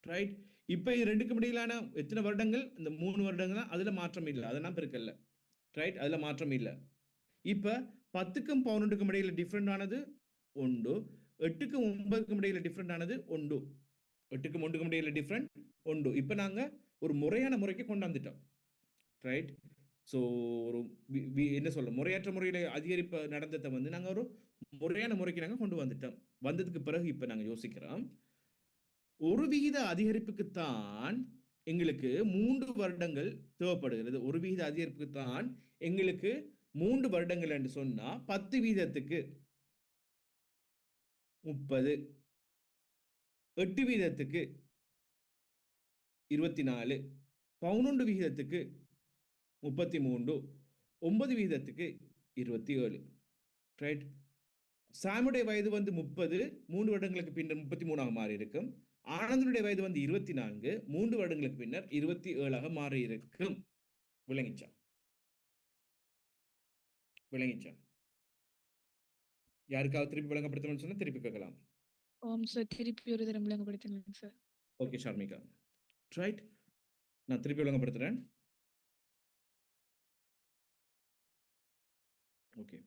ரைட், இப்போ இது ரெண்டுக்கும் இடையிலான எத்தனை வருடங்கள்? இந்த 3 வருடங்கள். அதுல மாற்றம் இல்லை, அதை நான் பெருக்கல. ரைட், அதுல மாற்றம் இல்லை. இப்ப 10க்கும் 11க்கும் இடையில டிஃப்ரெண்ட் ஆனது 1, 8க்கும் 9க்கும் இடையில டிஃப்ரெண்ட் ஆனது 1, 8க்கும் 1க்கும் இடையில டிஃப்ரெண்ட் 1. இப்ப நாங்க ஒரு முறையான முறைக்கு கொண்டாந்துட்டோம். ரைட், ஸோ ஒரு என்ன சொல்ல, முறையற்ற முறையில அதிகரிப்பு நடந்ததை வந்து நாங்க ஒரு முறையான முறைக்கு நாங்க கொண்டு வந்துட்டோம். வந்ததுக்கு பிறகு இப்ப நாங்க யோசிக்கிறோம், ஒரு விகித அதிகரிப்புக்குத்தான் எங்களுக்கு 3 வருடங்கள் தேவைப்படுகிறது. ஒரு விகித அதிகரிப்புக்கு தான் எங்களுக்கு 3 வருடங்கள் என்று சொன்னா 10 வீதத்துக்கு 30, 8 வீதத்துக்கு 24, 11 வீதத்துக்கு 33, 9 வீதத்துக்கு 27. ரைட், சாமுடைய வயது வந்து 30, 3 வருடங்களுக்கு பின்னர் 33ஆக மாறி இருக்கும். ஆனந்தனுடைய வயது வந்து 24, 3 வருடங்களுக்கு பின்னர் 27ஆக மாறி இருக்கும். விளங்கிச்சா? யாருக்காவது திருப்பி விளங்கப்படுத்தணும்னு சொன்னா திருப்பி கேட்கலாம். ஓம் சார், திருப்பி ஒரு தரம் விளங்கப்படுத்துங்க சார். ஓகே ஷர்மிகா. ரைட், நான் திருப்பி ஒழுங்குபடுத்துறேன். ஓகே.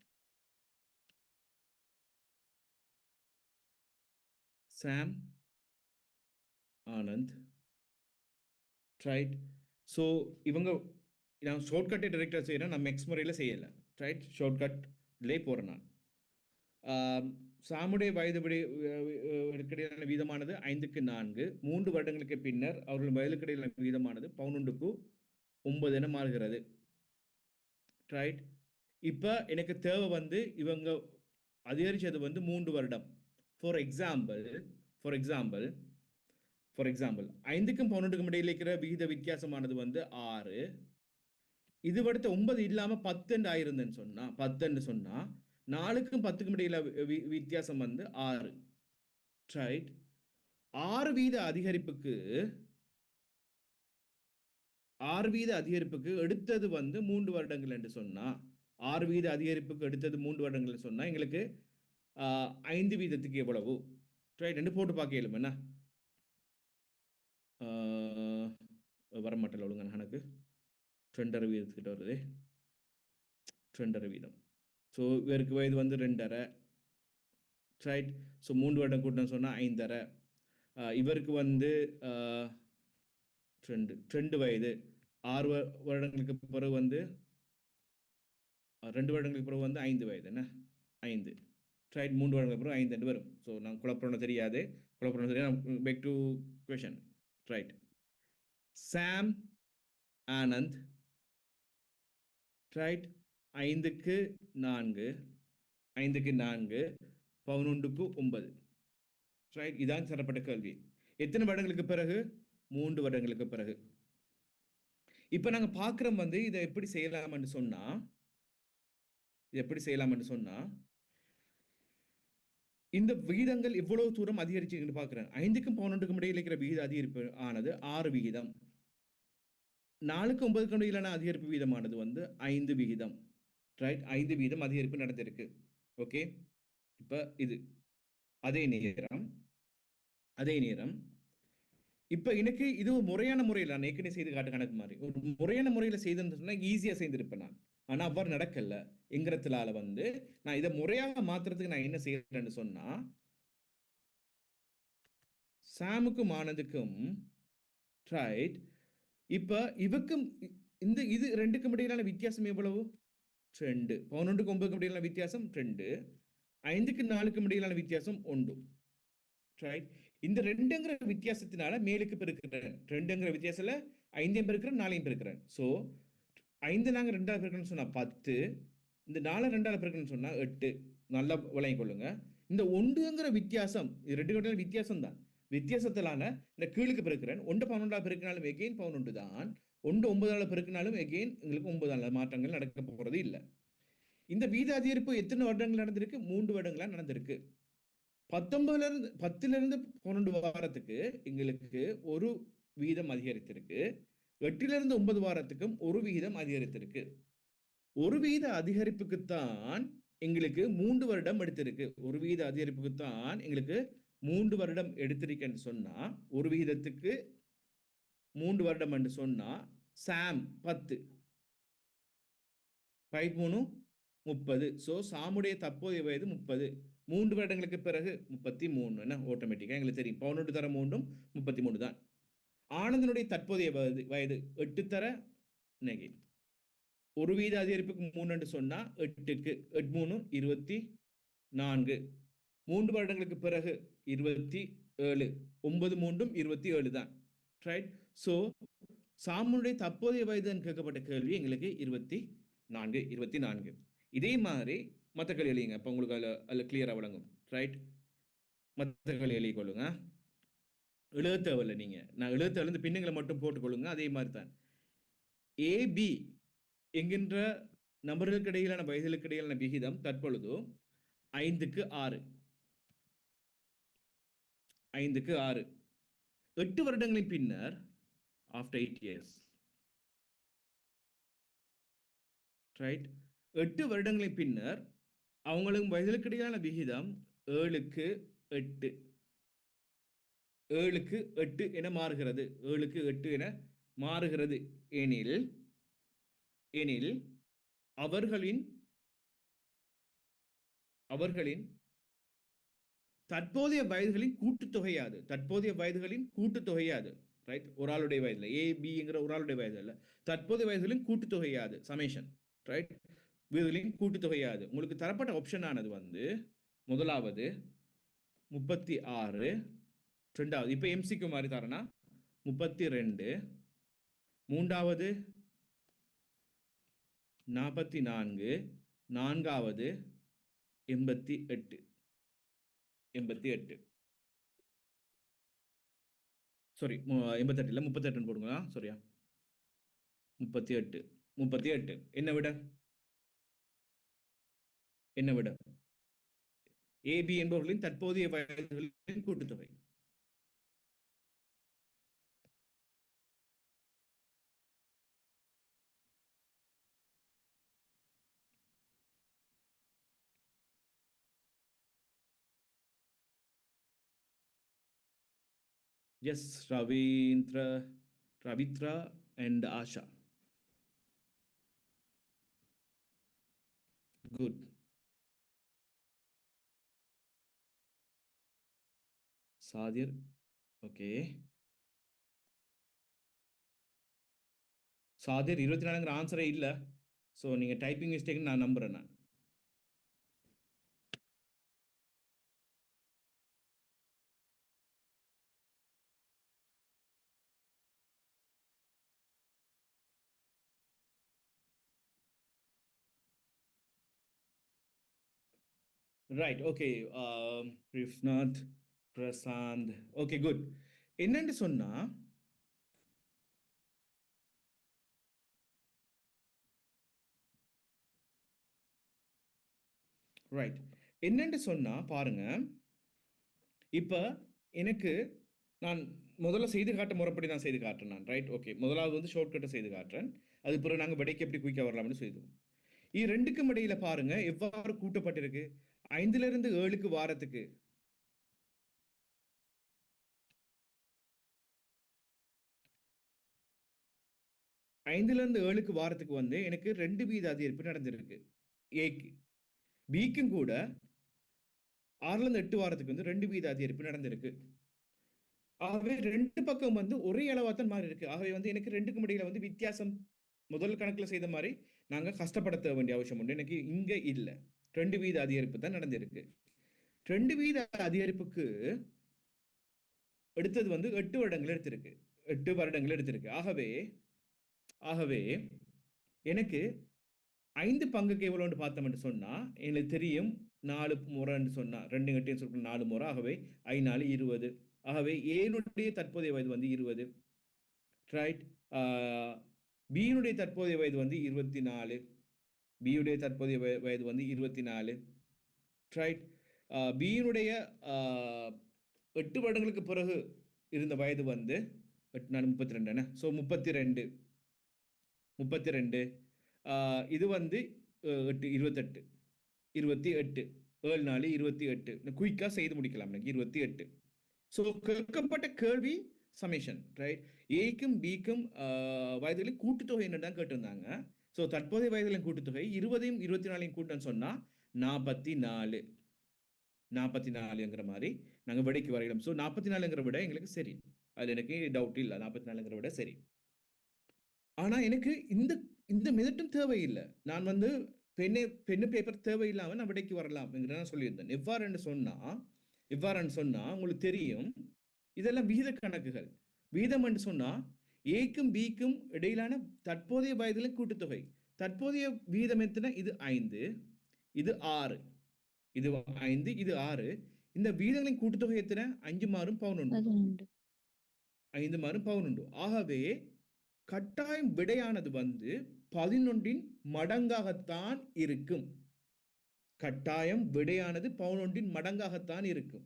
சாம், ஆனந்த், ரைட். ஸோ இவங்க நான் ஷார்ட்கட்டை டைரெக்டாக செய்கிறேன், நான் எக்ஸ் முறையில் செய்யலை. ரைட், ஷார்ட்கட்லே போகிறேன் நான். சாமுடைய வயதுக்கிடையிலான வீதமானது 5க்கு 4. 3 வருடங்களுக்கு பின்னர் அவர்கள் வயதுக்கிடையிலான வீதமானது 11க்கு 9 என மாறுகிறது. ரைட். இப்போ எனக்கு தேவை வந்து இவங்க அதிகரிச்சது வந்து 3 வருடம். ஃபார் எக்ஸாம்பிள் 5க்கும் 11க்கும் இடையில் இருக்கிற விகித வித்தியாசமானது வந்து 6. இது அடுத்த 9 இல்லாமல் 10 ஆயிருந்தேன்னு சொன்னா 10 சொன்னா 4க்கும் 10க்கும் இடையில வித்தியாசம் வந்து 6. ரைட். 6 வீத அதிகரிப்புக்கு எடுத்தது வந்து 3 வருடங்கள் என்று சொன்னா 6 வீத அதிகரிப்புக்கு எடுத்தது 3 வருடங்கள் சொன்னா எங்களுக்கு 5 வீதத்துக்கு எவ்வளவு? ரைட், ரெண்டு போட்டு பார்க்க இயலும் என்ன வரமாட்டல ஒழுங்க எனக்கு 2.5 வீதத்துக்கிட்ட வருது. 2.5 வீதம். ஸோ இவருக்கு வயது வந்து 2.5. ரைட். ஸோ 3 வருடம் கூட்டணும் சொன்னால் 5.5. இவருக்கு வந்து 2 வயது. 6 வருடங்களுக்கு பிறகு வந்து 2 வருடங்களுக்கு பிறகு வந்து 5 வயது என்ன 5. ரைட். 3 வருடங்களுக்கு பிறகு 5 வரும். ஸோ நான் குழப்பம் தெரியாது. Back to question. Right. Sam, Anand, right, 5க்கு 4 11க்கு 9. ரைட். இதான் தரப்பட்ட கேள்வி. எத்தனை வருடங்களுக்கு பிறகு? 3 வருடங்களுக்கு பிறகு. இப்போ நாங்கள் பார்க்குறோம் வந்து இதை எப்படி செய்யலாம்னு சொன்னா இந்த விகிதங்கள் எவ்வளவு தூரம் அதிகரிச்சுன்னு பார்க்குறேன். 5க்கும் 11க்கும் இடையில் இருக்கிற விகித அதிகரிப்பு ஆனது 6 விகிதம். 4க்கு 9க்கு இடையிலான அதிகரிப்பு வீதமானது வந்து 5 விகிதம். ரைட். 5 வீதம் அதிகரிப்பு நடந்திருக்கு. ஓகே. இப்போ இது அதே நேரம் இப்போ எனக்கு இது ஒரு முறையான முறையில் நான் ஏற்கனவே செய்து காட்டு கணக்கு மாதிரி ஒரு முறையான முறையில் செய்துன்னு சொன்னால் ஈஸியாக செய்திருப்பேன் நான். ஆனால் அவ்வாறு நடக்கல என்கிறதுனால வந்து நான் இதை முறையாக மாற்றுறதுக்கு நான் என்ன செய்யறேன்னு சொன்னா சாமுக்கும் ஆனந்துக்கும் ரைட். இப்போ இவக்கும் இது ரெண்டுக்கும் இடையிலான வித்தியாசம் எவ்வளவு? 2. 11க்கும் 9க்கும் இடையிலான வித்தியாசம் 2. 5க்கு 4க்கும் இடையிலான வித்தியாசம் 1. ரைட். இந்த 2ங்கிற வித்தியாசத்தினால மேலுக்கு பெருக்கிறேன். 2ங்கிற வித்தியாசத்துல 5 பெருக்கிறேன் 4 பெருக்கிறேன். ஸோ 5 நாங்கள் 2 பெருக்கிறேன்னு சொன்னா 10. இந்த 4 2 பெருக்கிறேன்னு சொன்னா 8. நல்லா விளங்கிக் கொள்ளுங்க. இந்த 1ங்கிற வித்தியாசம் இது 2 வித்தியாசம் தான். வித்தியாசத்திலான இந்த கீழுக்கு பெருக்கிறேன். 1 11 பெருக்கினாலும் எகெயின் 11 தான். 1 9 பெருக்கினாலும் எகெயின் எங்களுக்கு 9 மாற்றங்கள் நடக்க போறது இல்லை. இந்த வீத அதிகரிப்பு எத்தனை வருடங்கள் நடந்திருக்கு? 3 வருடங்களா நடந்திருக்கு. 10லிருந்து 12 வாரத்துக்கு எங்களுக்கு ஒரு வீதம் அதிகரித்திருக்கு. 8லிருந்து 9 வாரத்துக்கும் ஒரு வீதம் அதிகரித்திருக்கு. ஒரு வீத அதிகரிப்புக்குத்தான் எங்களுக்கு 3 வருடம் எடுத்திருக்கு. ஒரு வீத அதிகரிப்புக்குத்தான் எங்களுக்கு 3 வருடம் எடுத்திருக்குன்னு சொன்னா ஒரு வீதத்துக்கு 3 வருடம் என்று சொன்னா சாம் 10 5 3 30. ஸோ சாமுடைய தற்போதைய வயது 30. 3 வருடங்களுக்கு பிறகு 33 என்ன ஆட்டோமேட்டிக்காக எங்களுக்கு தெரியும். 11 தர 3 33 தான். ஆனந்தனுடைய தற்போதைய வயது 8 தர நெகை. ஒரு வீத அதிகரிப்புக்கு 3 என்று சொன்னா 8க்கு 8 3 24. 3 வருடங்களுக்கு பிறகு 27. 9 3 27 தான். ரைட். ஸோ சாமுடைய தற்போதைய வயது கேட்கப்பட்ட கேள்வி எங்களுக்கு 24. இதே மாதிரி மற்ற கேள்வி எழுதிங்க. அப்போ உங்களுக்கு அதில் கிளியராக விளங்கும். ரைட். மற்ற கேள்வி எழுதி கொள்ளுங்க. எழுத தேவையில்லை நீங்கள். நான் எழுத தேவையில்லை, பின்னங்களை மட்டும் போட்டுக்கொள்ளுங்க. அதே மாதிரி தான் ஏபி என்கின்ற நபர்களுக்கு இடையிலான வயதுகளுக்கு இடையிலான விகிதம் தற்பொழுது 5க்கு 6. 8 வருடங்களின் பின்னர் ஆஃப்டர் 8 இயர்ஸ். ரைட். 8 வருடங்களின் பின்னர் அவங்களுக்கு வயதுகளுக்கு இடையிலான விகிதம் 7க்கு 8. 7க்கு 8 என மாறுகிறது. 7க்கு 8 என மாறுகிறது எனில் எனில் அவர்களின் அவர்களின் தற்போதைய வயதுகளின் கூட்டுத்தொகையாது. தற்போதைய வயதுகளின் கூட்டுத்தொகையாது. ரைட், ஒரு ஆளுடைய வயதுல ஏபிங்கிற ஒரு ஆளுடைய வயது இல்ல, தற்போதைய வயதுகளின் கூட்டுத்தொகையாது. சமேஷன். ரைட், வயதுகளின் கூட்டுத்தொகையாது. உங்களுக்கு தரப்பட்ட ஆப்ஷன் ஆனது வந்து முதலாவது 36, ரெண்டாவது இப்ப எம்சிக்கு மாதிரி தரனா 32, மூன்றாவது 44, நான்காவது 88. 88 சாரி 88 இல்ல 38 போடுங்க. சரியா, 38. 38 என்ன விட என்ன விட ஏபி என்பவர்களின் தற்போதைய வயதுகளின் கூட்டுத்தொகை. Yes, Ravitra and Asha. Good. Sadhir. Okay, Sadhir 24ங்கிற ஆன்சரே இல்ல. ஸோ நீங்க டைப்பிங் மிஸ்டேக் நான் நம்புறேன். நான் right. Okay, Rifnath, Prashanth. Okay, good. என்னன்னு சொன்னா ரைட், என்னன்னு சொன்னா பாருங்க, இப்ப எனக்கு நான் முதல்ல செய்து காட்ட முறைப்படி நான் செய்து காட்டுறேன் நான். ரைட், ஓகே, முதலாவது வந்து ஷார்ட்கட்டை செய்து காட்டுறேன். அது பிறகு நாங்கள் விடைக்கு எப்படி குயிக்காக வரலாம்னு செய்தோம். இது ரெண்டுக்கும் இடையில பாருங்க எவ்வாறு கூட்டப்பட்டிருக்கு. 5ல இருந்து 7க்கு வாரத்துக்கு 5ல இருந்து 7க்கு வாரத்துக்கு வந்து எனக்கு 2 வீத அதிகரிப்பு நடந்திருக்கு ஏக்கு. பிக்கும் கூட 6ல இருந்து 8 வாரத்துக்கு வந்து 2 வீத அதிகரிப்பு நடந்திருக்கு. ஆகவே ரெண்டு பக்கம் வந்து ஒரே அளவா தான் மாறி இருக்கு. ஆகவே வந்து எனக்கு ரெண்டுக்கும் இடையில வந்து வித்தியாசம் முதல் கணக்குல செய்த மாதிரி நாங்க கஷ்டப்படுத்த வேண்டிய அவசியம் உண்டு. எனக்கு இங்க இல்ல, 2 வீத அதிகரிப்பு தான் நடந்திருக்கு. 2 வீத அதிகரிப்புக்கு எடுத்தது வந்து 8 வருடங்கள் எடுத்திருக்கு. 8 வருடங்கள் எடுத்திருக்கு. ஆகவே எனக்கு 5 பங்குக்கு எவ்வளோன்னு பார்த்தோம்னு சொன்னா எனக்கு தெரியும் 4 முறைன்னு சொன்னா 2 கட்டின்னு சொல்லி 4 முறை. ஆகவே 5 4 20. ஆகவே ஏனுடைய தற்போதைய வயது வந்து 20. ரைட், பியினுடைய தற்போதைய வயது வந்து 24. பியுடைய தற்போதைய வயது வந்து 24. ரைட், பியினுடைய 8 வருடங்களுக்கு பிறகு இருந்த வயது வந்து 8 4 32. ஸோ 32. இது வந்து 8 28. 28 7 4 28. குயிக்காக செய்து முடிக்கலாம் எனக்கு 28. ஸோ கேட்கப்பட்ட கேள்வி சமேஷன். ரைட், ஏக்கும் பிக்கும் வயதுகளின் கூட்டுத்தொகை என்னதான் கேட்டிருந்தாங்க. ஸோ தற்போதைய வயதுகளின் கூட்டுத்தொகை 20யும் 24யும் கூட்டன்னு சொன்னா 44. 44ங்கிற மாதிரி நாங்கள் விடைக்கு வரையிடும். ஸோ 44ங்கிற விட எங்களுக்கு சரி, அது எனக்கு டவுட் இல்லை. 44ங்கிற விட சரி. ஆனா எனக்கு இந்த இந்த மெதட்டும் தேவையில்லை. நான் வந்து பெண்ணு பேப்பர் தேவையில்லாம நான் விடைக்கு வரலாம் நான் சொல்லியிருந்தேன். எவ்வாறுன்னு சொன்னா உங்களுக்கு தெரியும், இதெல்லாம் விகித கணக்குகள். வீதம் என்று சொன்னா ஏக்கும் பிக்கும் இடையிலான தற்போதைய வயதில் கூட்டுத்தொகை. தற்போதைய வீதம் எத்தனை? இது 5, இது 6, இது 5, இது 6. இந்த வீதங்களின் கூட்டுத்தொகை எத்தனை? 5 மாறும் 11. 5 மாறும் 11. ஆகவே கட்டாயம் விடையானது வந்து 11ன் மடங்காகத்தான் இருக்கும். கட்டாயம் விடையானது 11ன் மடங்காகத்தான் இருக்கும்.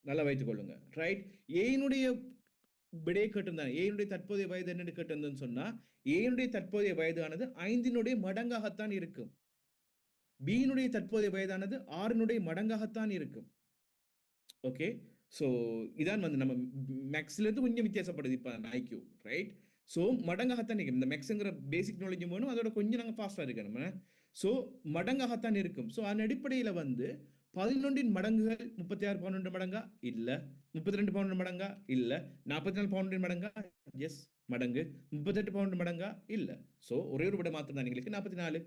நல்லா வைத்துக் கொள்ளுங்க. ரைட், ஏனுடைய விடையை கேட்டிருந்தாங்க. ஏனுடைய தற்போதைய வயது என்னன்னு கேட்டிருந்தேன்னு சொன்னா ஏனுடைய தற்போதைய வயதானது 5னுடைய மடங்காகத்தான் இருக்கும். பியினுடைய தற்போதைய வயதானது 6னுடைய மடங்காகத்தான் இருக்கும். ஓகே, ஸோ இதான் வந்து நம்ம மேக்ஸ்ல இருந்து கொஞ்சம் வித்தியாசப்படுது இப்ப ஐக்யூ. ரைட், ஸோ மடங்காகத்தான் இருக்கும். இந்த மேக்ஸுங்கிற பேசிக் நாலேஜும் வேணும், அதோட கொஞ்சம் நாங்கள் ஃபாஸ்ட்டாக இருக்கணும். ஸோ மடங்காகத்தான் இருக்கும். ஸோ அதன் அடிப்படையில் வந்து 11 மடங்குகள் 36 பவுண்டு மடங்கா இல்லை, 32 பவுண்டு மடங்கா இல்லை, 44 பவுண்டு மடங்கா எஸ் மடங்கு, 38 பவுண்டு மடங்கா இல்லை. ஸோ ஒரே ஒரு விட மாத்திரம் தான் எங்களுக்கு 44.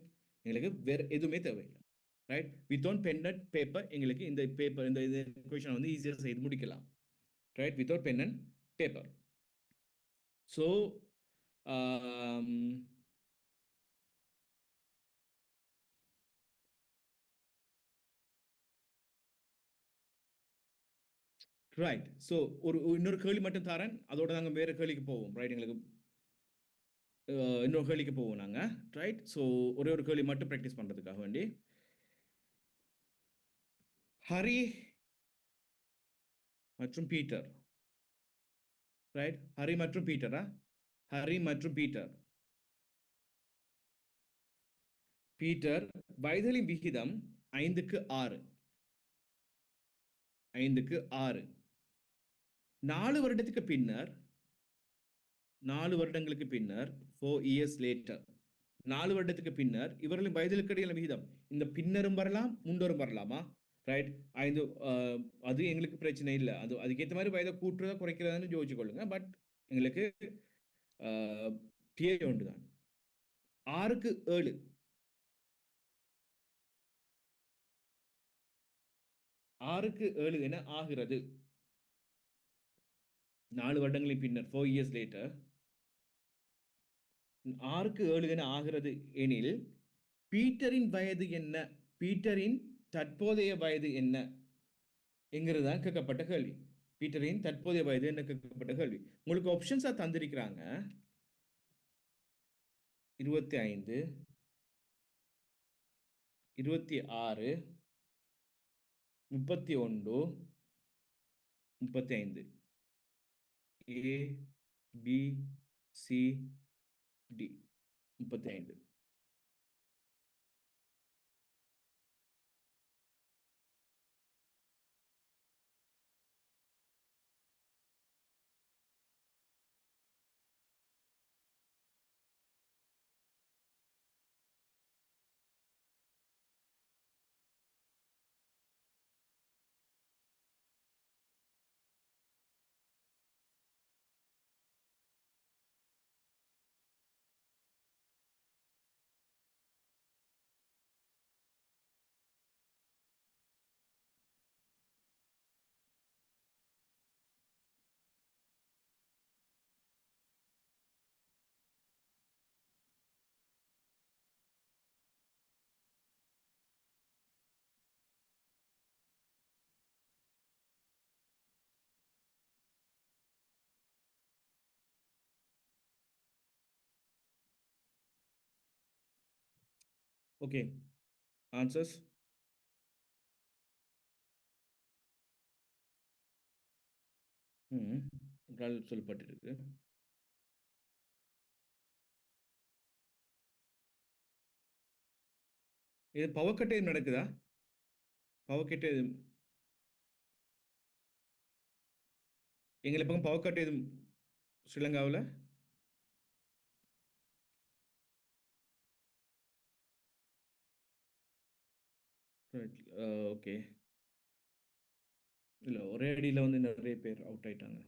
எங்களுக்கு வேற எதுவுமே தேவையில்லை. Right, without pen and paper எங்களுக்கு இந்த பேப்பர் இந்த கொஷனை வந்து ஈஸியாக செய்து முடிக்கலாம். Right, without pen and paper. So right. So இன்னொரு கேள்வி மட்டும் தரேன், அதோட நாங்கள் வேற கேள்விக்கு போவோம். ரைட், எங்களுக்கு இன்னொரு கேள்விக்கு போவோம் நாங்கள். ரைட், ஸோ ஒரே ஒரு கேள்வி மட்டும் ப்ராக்டிஸ் பண்ணுறதுக்காக வேண்டி, ஹரி மற்றும் பீட்டர். ரைட், ஹரி மற்றும் பீட்டரா? ஹரி மற்றும் பீட்டர். பீட்டர் வயதிலின் விகிதம் 5:6. 5:6. 4 வருடத்துக்கு பின்னர், 4 வருடங்களுக்கு பின்னர், 4 years later, 4 வருடத்துக்கு பின்னர் இவர்களின் வயதிற்கு இடையிலான விகிதம், இந்த பின்னரும் வரலாம் முன்னரும் வரலாமா? ரைட், 5 அது எங்களுக்கு பிரச்சனை இல்லை. அதுக்கேற்ற மாதிரி வயதை கூட்டுறதா குறைக்கிறதான்னு யோசிச்சு கொள்ளுங்க. பட் எங்களுக்கு தியரி ஒன்று தான். 6:7. 6:7 என ஆகிறது. 4 வருடங்களின் பின்னர், 4 years later, 6:7 என ஆகிறது எனில் பீட்டரின் வயது என்ன? பீட்டரின் தற்போதைய வயது என்ன என்கிறதான் கேட்கப்பட்ட கேள்வி. பீட்டரின் தற்போதைய வயது என்ன கேட்கப்பட்ட கேள்வி. உங்களுக்கு ஆப்ஷன்ஸா தந்திருக்கிறாங்க. 25, 26, 31, 35. A, B, C, D. 35. Okay, answers. சொல்லப்பட்டிருக்கு. இது பவர்கட் எதுவும் நடக்குதா? பவர்கட் எதுவும் எங்களை பக்கம் பவர்கட் எதுவும் ஸ்ரீலங்காவில்? ஓகே. இல்லை, ஒரே அடியில் வந்து நிறைய பேர் அவுட் ஆயிட்டாங்க.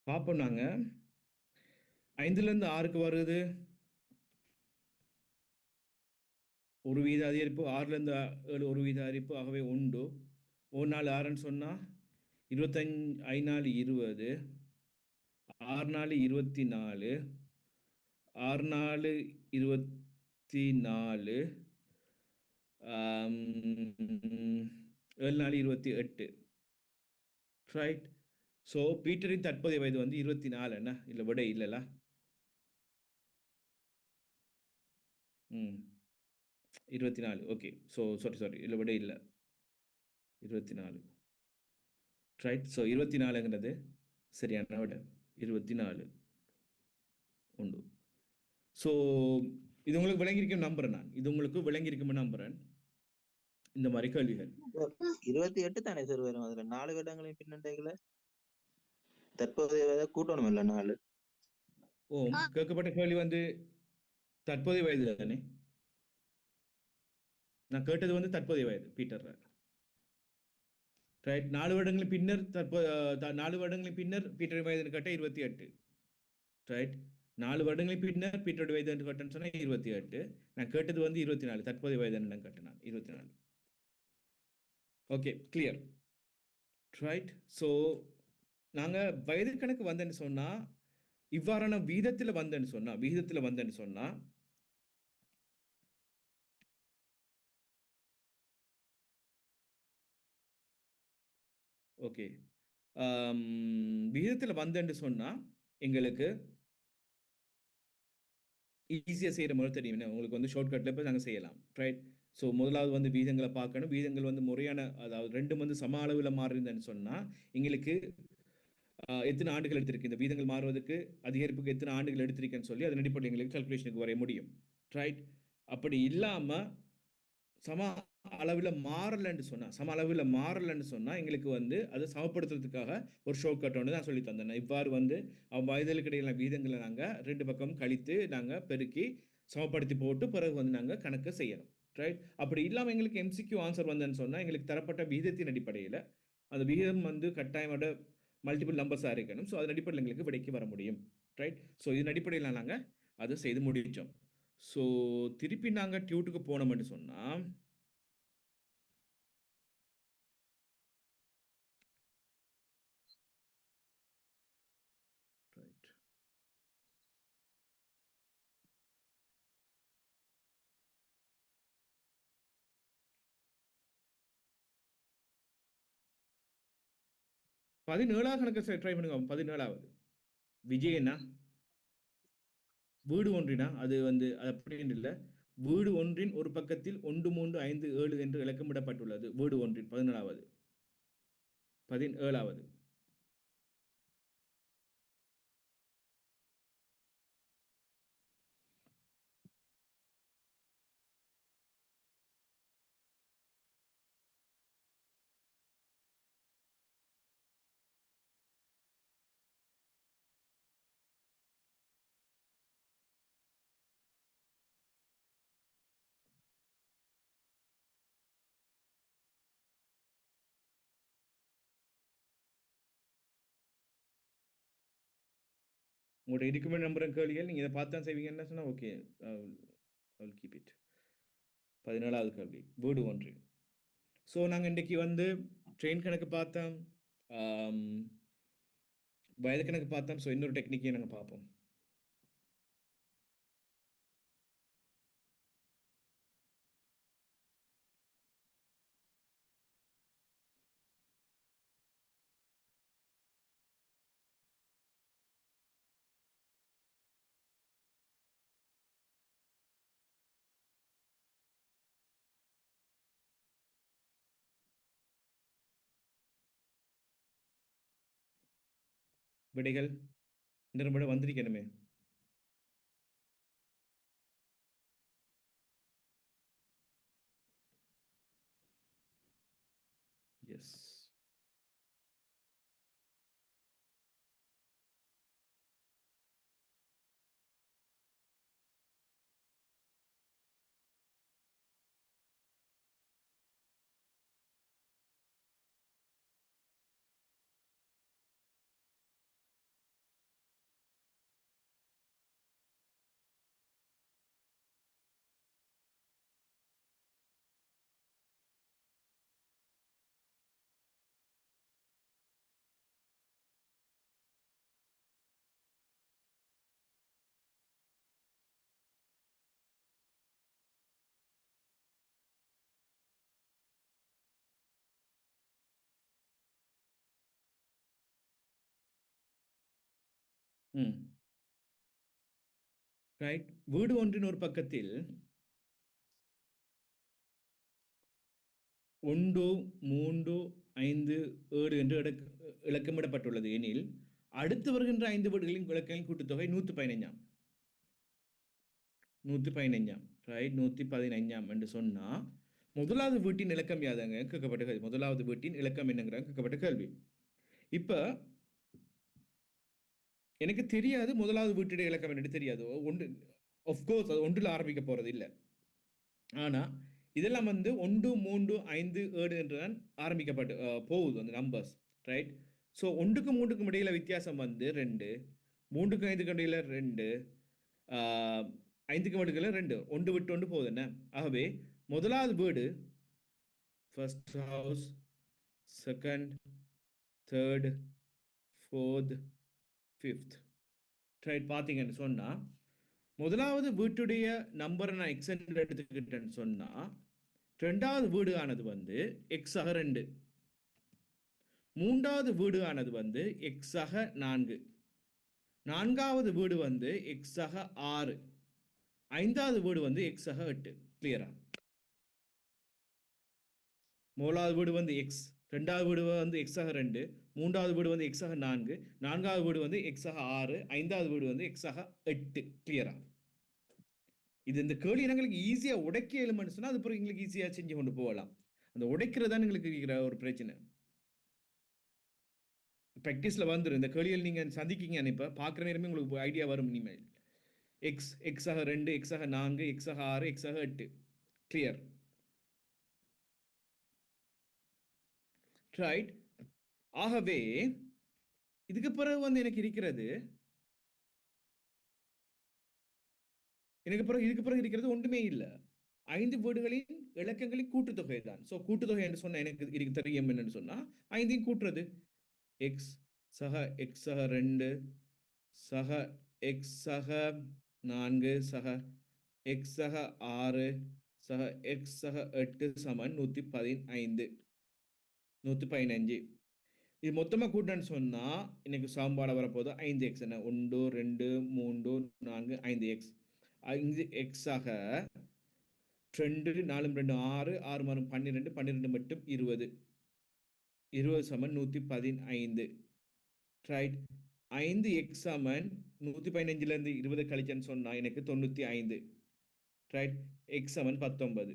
பார்ப்போம் நாங்கள். 5லேருந்து 6க்கு வருது ஒரு வீத அதிகரிப்பு, 6லேருந்து 7 ஒரு வீத அதிகரிப்பு, ஆகவே உண்டு. 1 நாள் 6ன்னு சொன்னால் 25, 5 நாள் 20, 6 நாள் 24, 6 4 24, 7 4 28, ரைட். ஸோ பீட்டரின் தற்போதைய வயது வந்து 24 என்ன இல்லை விட இல்லைல்ல. ம் 24, ஓகே. ஸோ சாரி இல்லை விட இல்லை 24, ரைட். ஸோ 24ங்கிறது சரியான விட 24 உண்டு. ஸோ இது உங்களுக்கு விளங்கியிருக்கும் நம்புறேன். நான் இது உங்களுக்கு விளங்கியிருக்குமே நம்புறேன். இந்த மாதிரி கேள்விகள் 28 தானே சார் வரும்? அதுல 4 வருடங்களையும் பின்னண்டைகளை தற்போதைய கூட்டணும் இல்ல 4. ஓம் கேட்கப்பட்ட கேள்வி வந்து தற்போதைய வயது தானே. நான் கேட்டது வந்து தற்போதைய வயது பீட்டர், ரைட். 4 வருடங்களின் பின்னர் 4 வருடங்களின் பின்னர் பீட்டர் வயது கேட்ட 28, ரைட். 4 வருடங்களின் பின்னர் பீட்டரோட வயது என்று கேட்டேன்னு சொன்னா 28. நான் கேட்டது வந்து 24 தற்போதைய வயது என்ன கேட்டேன் நான் 24. Okay, clear, right. ஸோ நாங்கள் வயது கணக்கு வந்தேன்னு சொன்னா இவ்வாறான விகிதத்தில் வந்தேன்னு சொன்னா ஓகே, விகிதத்தில் வந்தேன்னு சொன்னா எங்களுக்கு ஈஸியாக செய்கிற முறை தெரியும். உங்களுக்கு வந்து ஷார்ட்கட்டில் போய் நாங்கள் செய்யலாம், ரைட். ஸோ முதலாவது வந்து விகிதங்களை பார்க்கணும். விகிதங்கள் வந்து முறையான, அதாவது ரெண்டும் வந்து சம அளவில் மாறிருந்தேன்னு சொன்னால் எங்களுக்கு எத்தனை ஆண்டுகள் எடுத்திருக்கு, இந்த விகிதங்கள் மாறுவதற்கு அதிகரிப்புக்கு எத்தனை ஆண்டுகள் எடுத்திருக்குன்னு சொல்லி அதன் அடிப்படையில் எங்களுக்கு கால்குலேஷனுக்கு வரைய முடியும், ரைட். அப்படி இல்லாமல் சம அளவில் மாறலன்னு சொன்னால் எங்களுக்கு வந்து அதை சமப்படுத்துறதுக்காக ஒரு ஷார்ட்கட் ஒன்று நான் சொல்லி தந்தேன். இவ்வாறு வந்து வயதுகளுக்கு இடையிலான விகிதங்களை நாங்கள் 2 பக்கம் கழித்து நாங்கள் பெருக்கி சமப்படுத்தி போட்டு பிறகு வந்து நாங்கள் கணக்கு செய்யணும், ரைட். அப்படி இல்லாமல் எங்களுக்கு எம்சிக்யூ ஆன்சர் வந்தேன்னு சொன்னால் எங்களுக்கு தரப்பட்ட விகிதத்தின் அடிப்படையில் அந்த விகிதம் வந்து கட்டாயமோட மல்டிபிள் நம்பர்ஸாக இருக்கணும். ஸோ அதன் அடிப்படையில் எங்களுக்கு விடைக்கு வர முடியும், ரைட். ஸோ இதன் அடிப்படையில் நாங்கள் அதை செய்து முடித்தோம். ஸோ திருப்பி நாங்கள் டியூட்டுக்கு போனோம்னு சொன்னால் ரைட், பதினேழாவது கணக்கு ட்ரை பண்ணுங்க. 17வது விஜயனா வீடு ஒன்றினா அது வந்து அது அப்படின்னு இல்லை. வீடு ஒன்றின் ஒரு பக்கத்தில் 1 3 5 7 என்று இலக்கமிடப்பட்டுள்ளது. வீடு ஒன்றின் 17வது உங்களோட இருக்குமே நம்புற கேள்விகள் நீங்கள் இதை பார்த்து தான் செய்வீங்கன்னு சொன்னால் ஓகே, கீப் இட். 17வது கேள்வி வீடு ஒன்று. ஸோ நாங்கள் இன்றைக்கு வந்து ட்ரெயின் கணக்கு பார்த்தோம், வயது கணக்கு பார்த்தோம். ஸோ இன்னொரு டெக்னிக்கையும் நாங்கள் பார்ப்போம். விடைகள் இந்த விட வந்திருக்கணுமே. எஸ், ம் ரைட். வீடு ஒன்றின் ஒரு பக்கத்தில் 1 3 5 7 என்று இலக்கமிடப்பட்டுள்ளது எனில் அடுத்து வருகின்ற 5 வீடுகளின் இலக்கங்களின் கூட்டுத்தொகை 115 115 ரைட். 115 என்று சொன்னா முதலாவது வீட்டின் இலக்கம் யாதங்க கேட்கப்பட்ட கேள்வி. முதலாவது வீட்டின் இலக்கம் என்னங்கிற கேட்கப்பட்ட கேள்வி. இப்ப எனக்கு தெரியாது முதலாவது வீட்டுடைய இலக்கம் என்னன்னு தெரியாது. ஒன்று ஆஃப்கோர்ஸ் அது ஒன்றில் ஆரம்பிக்க போறது இல்லை. ஆனா இதெல்லாம் வந்து 1 3 5 7 என்றுதான் ஆரம்பிக்கப்பட்டு போகுது அந்த நம்பர்ஸ் ரைட். ஸோ 1க்கும் 3க்கும் இடையில வித்தியாசம் வந்து 2, 3க்கும் 5க்கும் இடையில 2, 5க்கும் இடையில 2, ஒன்று விட்டு ஒன்று போகுது என்ன. ஆகவே முதலாவது வீடு first house, second, third, fourth, fifth right. பார்த்தீங்கன்னு சொன்னா முதலாவது வீட்டுடைய நம்பரை நான் எக்ஸ் என்று எடுத்துக்கிட்டேன்னு சொன்னா ரெண்டாவது வீடு ஆனது வந்து எக்ஸ் ஆக 2, மூன்றாவது வீடு ஆனது வந்து எக்ஸ் ஆக 4, நான்காவது வீடு வந்து எக்ஸ் ஆக 6, ஐந்தாவது வீடு வந்து எக்ஸ் ஆக 8. கிளியரா? முதலாவது வீடு வந்து எக்ஸ், ரெண்டாவது வீடு வந்து எக்ஸ் ஆக 2, மூன்றாவது வீடு வந்து எக்ஸ் ஆக 4, நான்காவது வீடு வந்து எக்ஸ் ஆக 6, ஐந்தாவது வீடு வந்து எக்ஸ் ஆக 8. கிளியரா? இது இந்த கேள்வி எங்களுக்கு ஈஸியா உடைக்க எலுமெண்ட் சொன்னா அது பிறகு எங்களுக்கு ஈஸியா செஞ்சு கொண்டு போகலாம். அந்த உடைக்கிறதா எங்களுக்கு இருக்கிற ஒரு பிரச்சனை. ப்ராக்டிஸ்ல வந்துடும் இந்த கேள்விகள் நீங்க சந்திக்கீங்க. இப்ப பாக்குற நேரமே உங்களுக்கு ஐடியா வரும். இனிமேல் எக்ஸ் எக்ஸ் ஆக 2, எக்ஸ் ஆக 4, எக்ஸ் ஆக 6, எக்ஸ் ஆக 8. Clear right. ஆகவே இதுக்கு பிறகு வந்து எனக்கு இருக்கிறது இதுக்கு பிறகு இருக்கிறது ஒன்றுமே இல்லை. 5 வீடுகளின் இலக்கங்களின் கூட்டுத்தொகை தான். ஸோ கூட்டுத்தொகை என்று சொன்ன எனக்கு தெரியும் என்னன்னு சொன்னா 5ஐயும் கூட்டுறது. எக்ஸ் சக எக்ஸ் சக 2 சக எக்ஸ் சக 4 சக எக்ஸ் சக 6 சக எக்ஸ் சக 8 சமன் 115. இது மொத்தமா கூட்டன்னு சொன்னா எனக்கு சாம்பாட வரப்போது 5x என்ன 1 2 3 4 5x. 5x ஆக 2 4 2 6 6 12 12 மட்டும் 20 சமன் 115 ரைட். 5x சமன் 115ல இருந்து 20 கழிச்சேன்னு சொன்னா எனக்கு 95 ரைட். x சமன் 19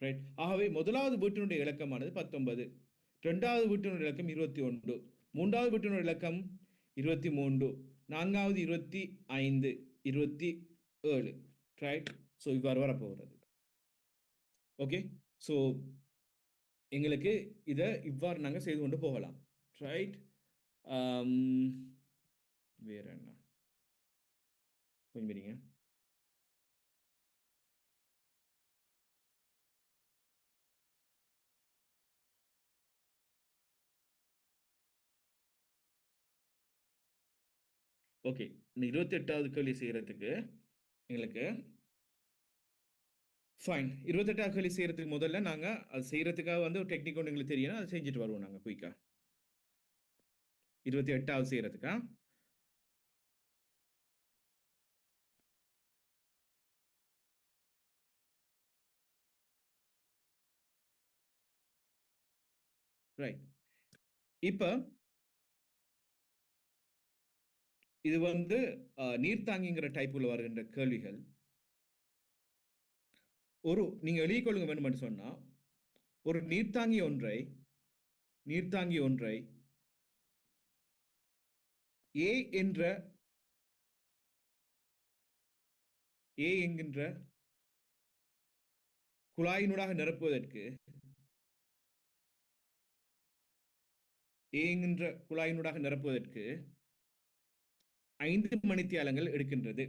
ரைட். ஆகவே முதலாவது வீட்டினுடைய இலக்கமானது 19, இரண்டாவது வீட்டினுடைய இலக்கம் 21, மூன்றாவது வீட்டினுடைய இலக்கம் 23, நான்காவது 25, 27 ரைட். ஸோ இவ்வாறு வரப்போகிறது. ஓகே. ஸோ எங்களுக்கு இதை இவ்வாறு நாங்கள் செய்து கொண்டு போகலாம் ரைட். வேற என்ன கொஞ்சம் வரீங்க. ஓகே. இந்த 28வது கேள்வி செய்யறதுக்கு எங்களுக்கு ஃபைன். 28வது கேள்வி செய்யறதுக்கு முதல்ல நாங்க அது செய்யறதுக்காக வந்து ஒரு டெக்னிக் ஒன்று எங்களுக்கு தெரியும். அதை செஞ்சுட்டு வருவோம் நாங்க குயிக்கா. 28வது செய்யறதுக்கா ரைட். இப்ப இது வந்து நீர்த்தாங்கிங்கிற டைப்புல வருகின்ற கேள்விகள். நீங்க எழுதிக் கொள்ளுங்க வேணும்னு சொன்னா ஒரு நீர்த்தாங்கி ஒன்றை ஏ என்கின்ற குழாயினூடாக நிரப்புவதற்கு 5 மணித்தியாலங்கள் எடுக்கின்றது.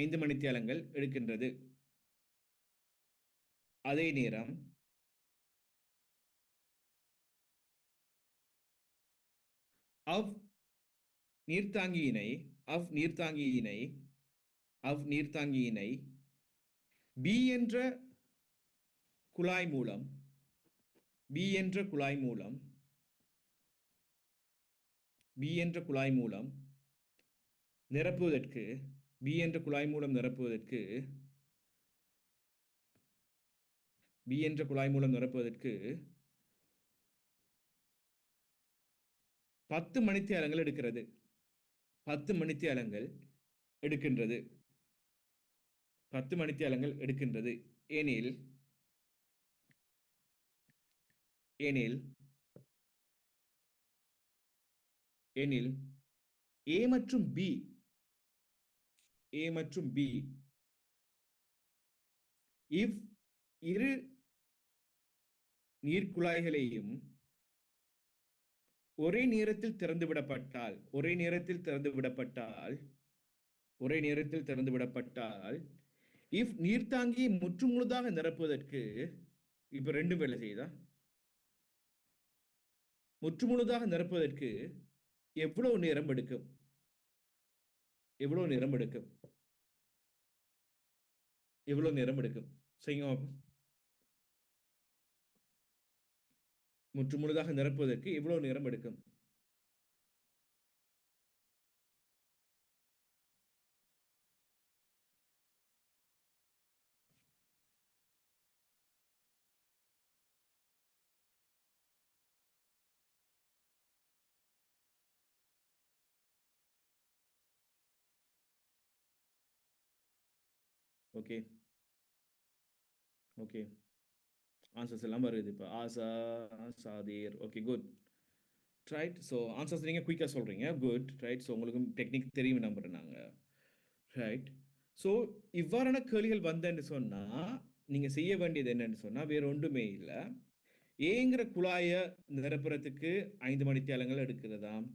5 மணித்தியாலங்கள் எடுக்கின்றது. அதே நேரம் நீர்த்தாங்கியினை பி என்ற குழாய் மூலம் பி என்ற குழாய் மூலம் நிரப்புவதற்கு பி என்ற குழாய் மூலம் நிரப்புவதற்கு பி என்ற குழாய் மூலம் நிரப்புவதற்கு 10 மணித்தியாலங்கள் எடுக்கிறது 10 மணித்தியாலங்கள் எடுக்கின்றது 10 மணித்தியாலங்கள் எடுக்கின்றது எனில் எனில் எனில் A மற்றும் B A மற்றும் B if இரு நீர்க்குழாய்களையும் ஒரே நேரத்தில் திறந்து விடப்பட்டால் if நீர்த்தாங்கியை முற்றுமுழுதாக நிரப்புவதற்கு இப்ப ரெண்டும் வேலை செய்யுதா முற்றுமுழுதாக நிரப்புவதற்கு எவ்வளவு நேரம் எடுக்கும் செய்யுங்க பாப்போம். முற்றுமுழுதாக நிரப்புவதற்கு எவ்வளவு நேரம் எடுக்கும் ஓகே ஓகே ஆன்சர்ஸ் எல்லாம் வருது இப்போ Asha Sadhir okay good right so answers நீங்கள் குயிக்காக சொல்கிறீங்க குட் ரைட் ஸோ உங்களுக்கு டெக்னிக் தெரியும் நம்புறேன் நாங்கள் ரைட் ஸோ இவ்வாறான கேள்விகள் வந்தேன்னு சொன்னால் நீங்கள் செய்ய வேண்டியது என்னன்னு சொன்னால் வேறு ஒன்றுமே இல்லை ஏங்கிற குழாயை நிரப்புறதுக்கு 5 மணித்தியாலங்கள் எடுக்கிறதாம்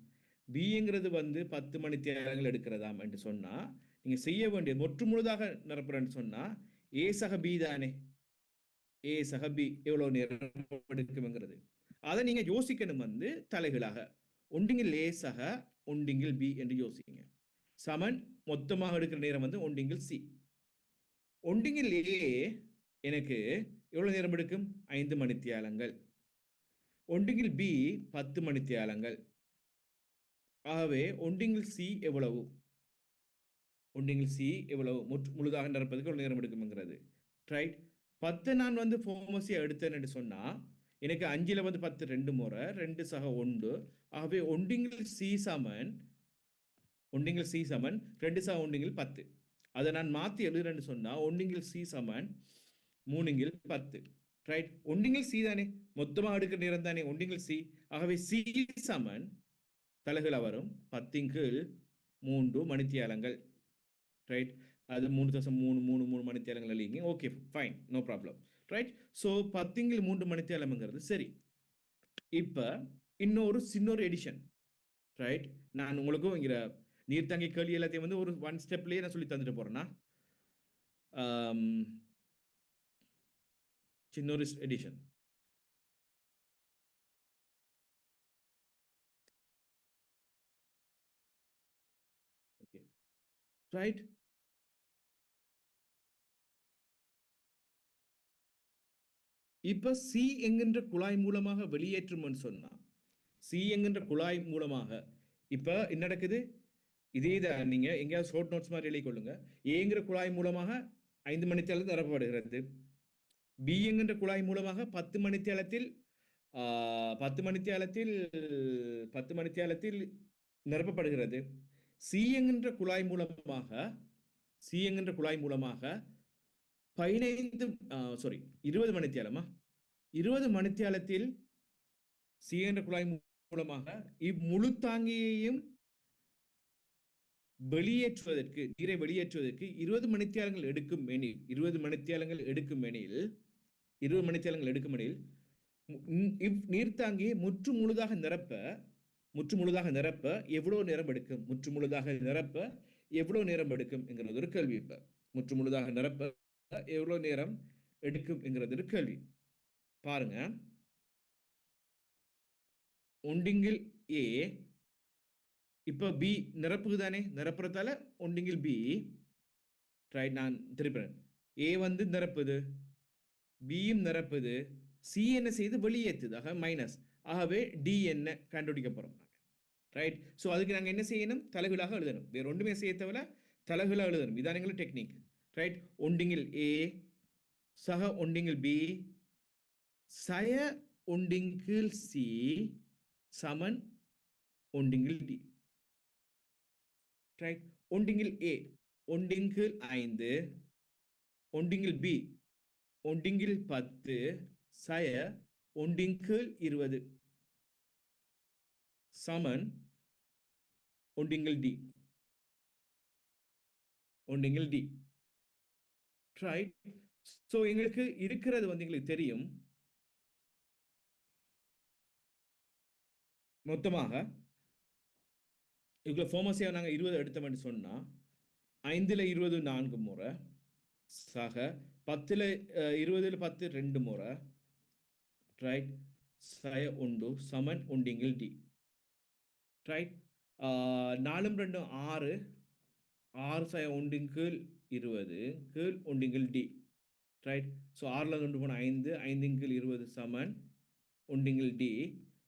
பிங்கிறது வந்து 10 மணித்தியாலங்கள் எடுக்கிறதாம் என்று சொன்னால் நீங்கள் செய்ய வேண்டியது முற்றுமுழுதாக நிரப்புறேன்னு சொன்னால் ஏ சக பி தானே ஏ சக பி எவ்வளோ நேரம் எடுக்கும்ங்கிறது அதை நீங்க யோசிக்கணும் வந்து தலைகளாக ஒன்றிங்கில் ஏ சக ஒன்றிங்கில் பி என்று யோசிங்க சமன் மொத்தமாக எடுக்கிற நேரம் வந்து ஒன்றிங்கில் சி ஒன்றிங்கில் ஏ எனக்கு எவ்வளவு நேரம் எடுக்கும் 5 மணித்தியாலங்கள் ஒன்றிங்கில் பி 10 மணித்தியாலங்கள் ஆகவே ஒன்றிங்கில் சி எவ்வளவு முழுதாக நிரப்பதுக்கு எவ்வளவு நேரம் எடுக்கும்ங்கிறது ரைட் 10 நான் வந்து ஃபார்மசியா எடுத்தேன்னு சொன்னா எனக்கு 5ல வந்து 10 2 முறை 2 சக 1 ஆகவே ஒன்றிங்கில் சி சமன் 2 சக ஒன்றிங்கில் 10 அதை நான் மாத்தி எழுதுறேன்னு சொன்னா ஒன்றிங்கில் சி சமன் 3 10 ரைட் ஒன்றிங்கில் சி தானே மொத்தமாக எடுக்கிற நேரம் தானே ஒன்றிங்கில் சி ஆகவே சி சமன் தலைகளா வரும் 10/3 மணித்தியாலங்கள் ரைட் அது 3.33 மணித்தியாலங்கள் இல்லைங்க okay fine no problem right so 10/3 மணித்தியாலம்ங்கிறது சரி இப்போ இன்னொரு எடிஷன் ரைட் நான் உங்களுக்கும் இங்கே நீர்த்தாங்கி கேள்வி எல்லாத்தையும் வந்து ஒரு 1 ஸ்டெப்லேயே நான் சொல்லி தந்துட்டு போறேன்னா சின்னொரு எடிஷன் ஓகே ரைட் இப்ப சி என்கின்ற குழாய் மூலமாக வெளியேற்றும்னு சொன்னா சி என்கின்ற குழாய் மூலமாக இப்ப என்ன நடக்குது இதே தான் நீங்க எங்கேயாவது ஷார்ட் நோட்ஸ் மாதிரி எழுதி கொள்ளுங்க ஏங்கிற குழாய் மூலமாக 5 மணித்தியாலம் நிரப்பப்படுகிறது பி என்கின்ற குழாய் மூலமாக 10 மணித்தியாலத்தில் 10 மணித்தியாலத்தில் நிரப்பப்படுகிறது சி என்கின்ற குழாய் மூலமாக 20 மணித்தியாலமா 20 மணித்தியாலத்தில் சி என்ற குழாய் மூலமாக இம்முழு தாங்கியையும் நீரை வெளியேற்றுவதற்கு 20 மணித்தியாலங்கள் எடுக்கும் எனில் 20 மணித்தியாலங்கள் எடுக்கும் எனில் நீர்த்தாங்கியை முற்றுமுழுதாக நிரப்ப எவ்வளவு நேரம் எடுக்கும் என்கிறது ஒரு கேள்வி இப்ப முற்றுமுழுதாக நிரப்ப எவ்வளவு நேரம் எடுக்கும் என்கிறது ஒரு கேள்வி பாருங்க ஒன்றிங்கில் ஏ இப்ப பி நிரப்புதானே நிரப்புறதால ஒன்றிங்கில் பி ரைட் நான் திருப்பேன் ஏ வந்து நிரப்புது பியும் நிரப்புது சி என்ன செய்து வெளியேற்றுது ஆக மைனஸ் ஆகவே டி என்ன கண்டுபிடிக்க போறோம் ரைட். ஸோ அதுக்கு நாங்கள் என்ன செய்யணும்? தலைகீழாக எழுதணும். வேற ஒன்றுமே செய்ய தேவையில்ல, தலைகீழாக எழுதணும். இதான் எங்களுக்கு டெக்னிக். ரைட். ஒண்டிங்கில் ஏ சக ஒண்டிங்கில் பி சய ஒண்டிங்கில் சி சமன் ஒண்டிங்கில் டி. ரைட். ஒண்டிங்கில் ஏ ஒண்டிங்கில் 5 ஒண்டிங்கில் பி ஒண்டிங்கில் 10 சய ஒண்டிங்கில் 20 சமன் ஒண்டிங்கில் டி. ஒண்டிங்கில் டி. ரைட். ஸோ எங்களுக்கு இருக்கிறது வந்து எங்களுக்கு தெரியும் மொத்தமாக இதுக்குள்ள ஃபோமஸியாக நாங்கள் 20 எடுத்தோம்னு சொன்னால் 5ல் 20 4 முறை சக 10ல் 20ல் 10 2 முறை ரைட் சய உண்டு சமன் உண்டிங்கில் டி. ரைட். 4 2 6 6 சய உண்டின் கீழ் 20 கீழ் உண்டிங்கில் டி. ரைட். ஸோ 6ல் 2 போனால் 5 5 கீழ் 20 சமன் உண்டிங்கில் டி.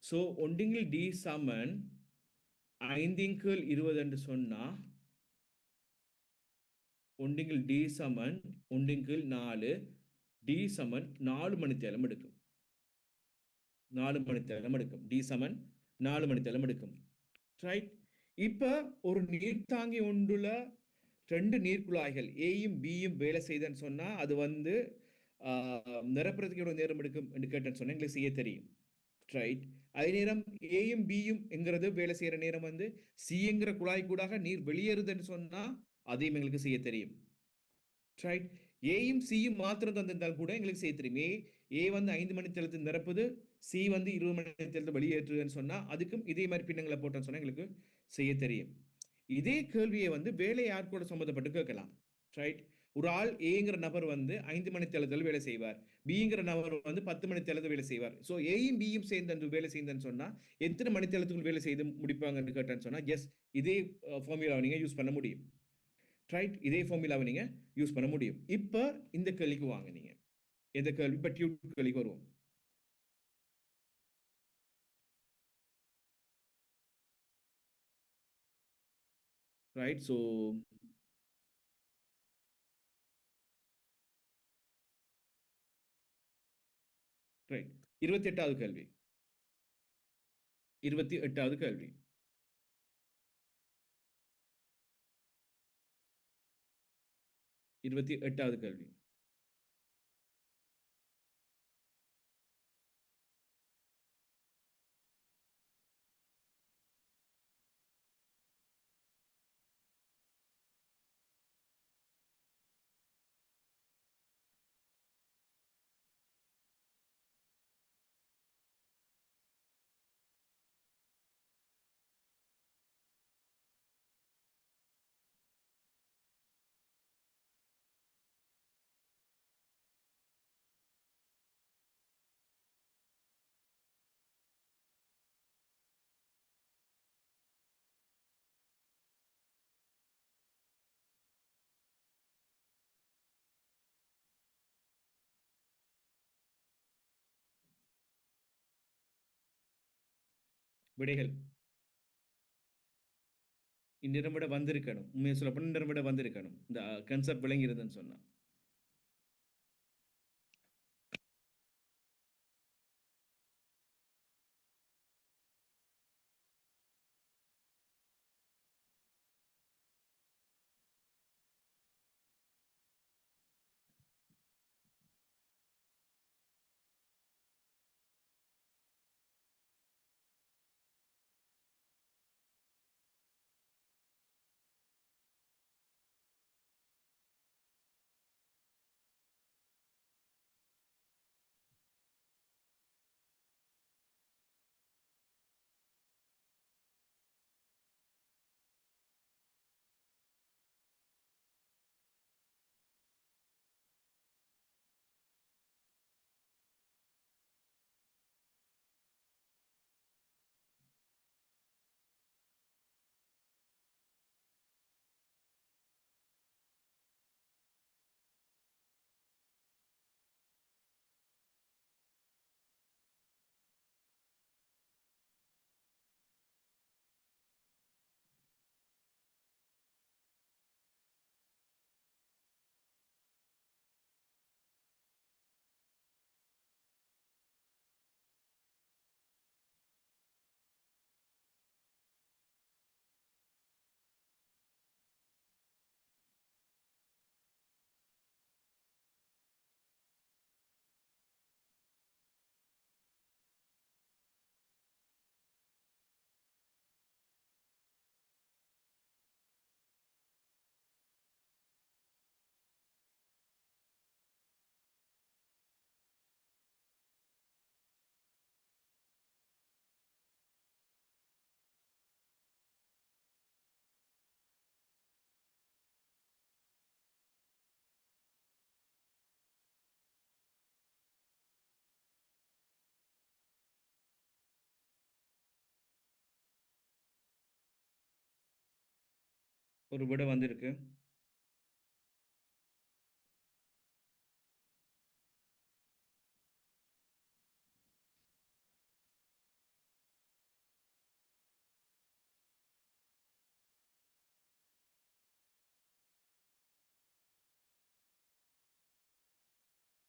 ஸோ ஒண்டிங்கில் டி சமன் 5 கீழ் 20 என்று சொன்னால் ஒண்டிங்கில் டி சமன் ஒண்டிங்கில் 4 டி சமன் 4 மணித்தேலம் எடுக்கும். 4 மணித்தேலம் எடுக்கும். டி சமன் 4 மணித்தேலம் எடுக்கும். ரைட். இப்போ ஒரு நீர்த்தாங்கி ஒன்றுல 2 நீர்க்குழாய்கள் ஏயும் பியும் வேலை செய்தன்னு சொன்னா அது வந்து நிரப்புறதுக்கு எவ்வளவு நேரம் எடுக்கும் என்று கேட்டேன்னு சொன்னா எங்களுக்கு செய்ய தெரியும். ரைட். அதே நேரம் ஏயும் பியும் என்கிறது வேலை செய்யற நேரம் வந்து சிங்கிற குழாய் கூடாக நீர் வெளியேறுதுன்னு சொன்னா அதையும் எங்களுக்கு செய்ய தெரியும். ரைட். ஏயும் சியும் மாத்திரம் தந்திருந்தால் கூட எங்களுக்கு செய்ய தெரியும். ஏ வந்து 5 மணித்தேலத்தில் நிரப்புது, சி வந்து 20 மணித்தேலத்தில் வெளியேற்றுதுன்னு சொன்னா அதுக்கும் இதே மாதிரி பின்னங்களை போட்டோன்னு சொன்னா எங்களுக்கு செய்ய தெரியும். இதே கேள்வியை வந்து வேலை யார் கூட சம்மந்தப்பட்டு கேட்கலாம். ரைட். ஒரு ஆள் ஏங்கிற நபர் வந்து 5 மணித்தேலத்தில் வேலை செய்வார், பிங்கிற நபர் வந்து 10 மணித்தேலத்தில் வேலை செய்வார். ஸோ ஏயும் பியும் சேர்ந்து வேலை செய்யுதுன்னு சொன்னா எத்தனை மணித்தேலத்துக்குள் வேலை செய்து முடிப்பாங்கன்னு கேட்டேன்னு சொன்னா எஸ் இதே ஃபார்முலாவை நீங்க யூஸ் பண்ண முடியும். ரைட். இதே ஃபார்முலாவை நீங்க யூஸ் பண்ண முடியும். இப்போ இந்த கேள்விக்கு வாங்க. நீங்க எந்த கேள்வி? இப்போ டியூட் கேள்விக்கு வருவோம். ரைட். So right. 28வது கேள்வி. 28வது கேள்வி. 28வது கேள்வி. விடைகள் இந்நிறம் விட வந்திருக்கணும். உண்மையை சொல்ல போனால் இந்நிறம் விட வந்திருக்கணும் இந்த கன்செப்ட் விளங்கி இருந்ததுன்னு சொன்னா. ஒரு விடை வந்திருக்கு.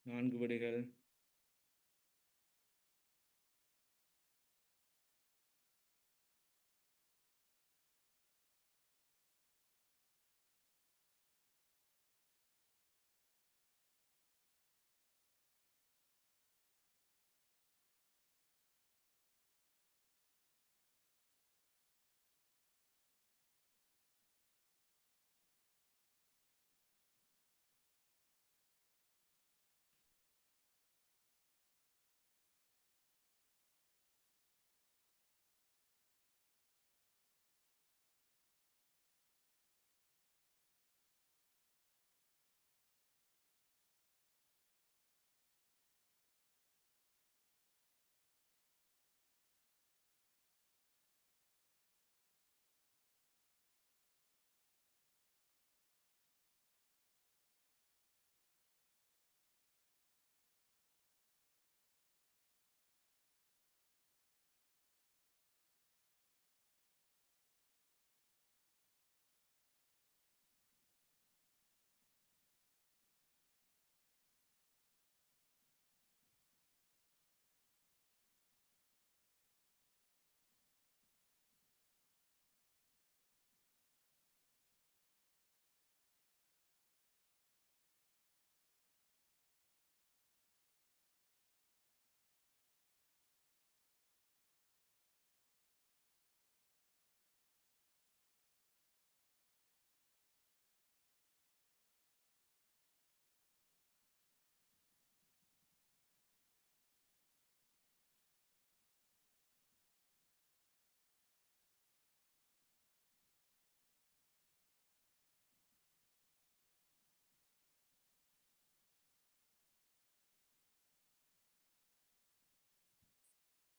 நான்கு விடைகள்.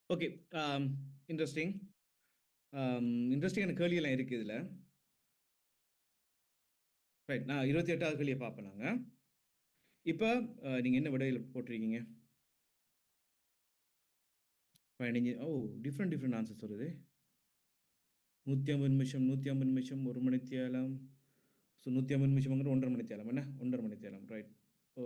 ஓகே. இன்ட்ரெஸ்டிங். இன்ட்ரெஸ்டிங்கான கேள்வியெல்லாம் இருக்குது இதில். ரைட், நான் 28வது கேள்வியை பார்ப்பேன். நாங்கள் இப்போ நீங்கள் என்ன விடையில் போட்டிருக்கீங்க? 15. ஓ, டிஃப்ரெண்ட் ஆன்சர்ஸ் வருது. 150 நிமிஷம், 150 நிமிஷம், 1 மணித்தியாலம். ஸோ 150 நிமிஷம்ங்கிற 1.5 மணித்தியாலம். என்ன 1.5 மணித்தியாலம்? ரைட். ஓ,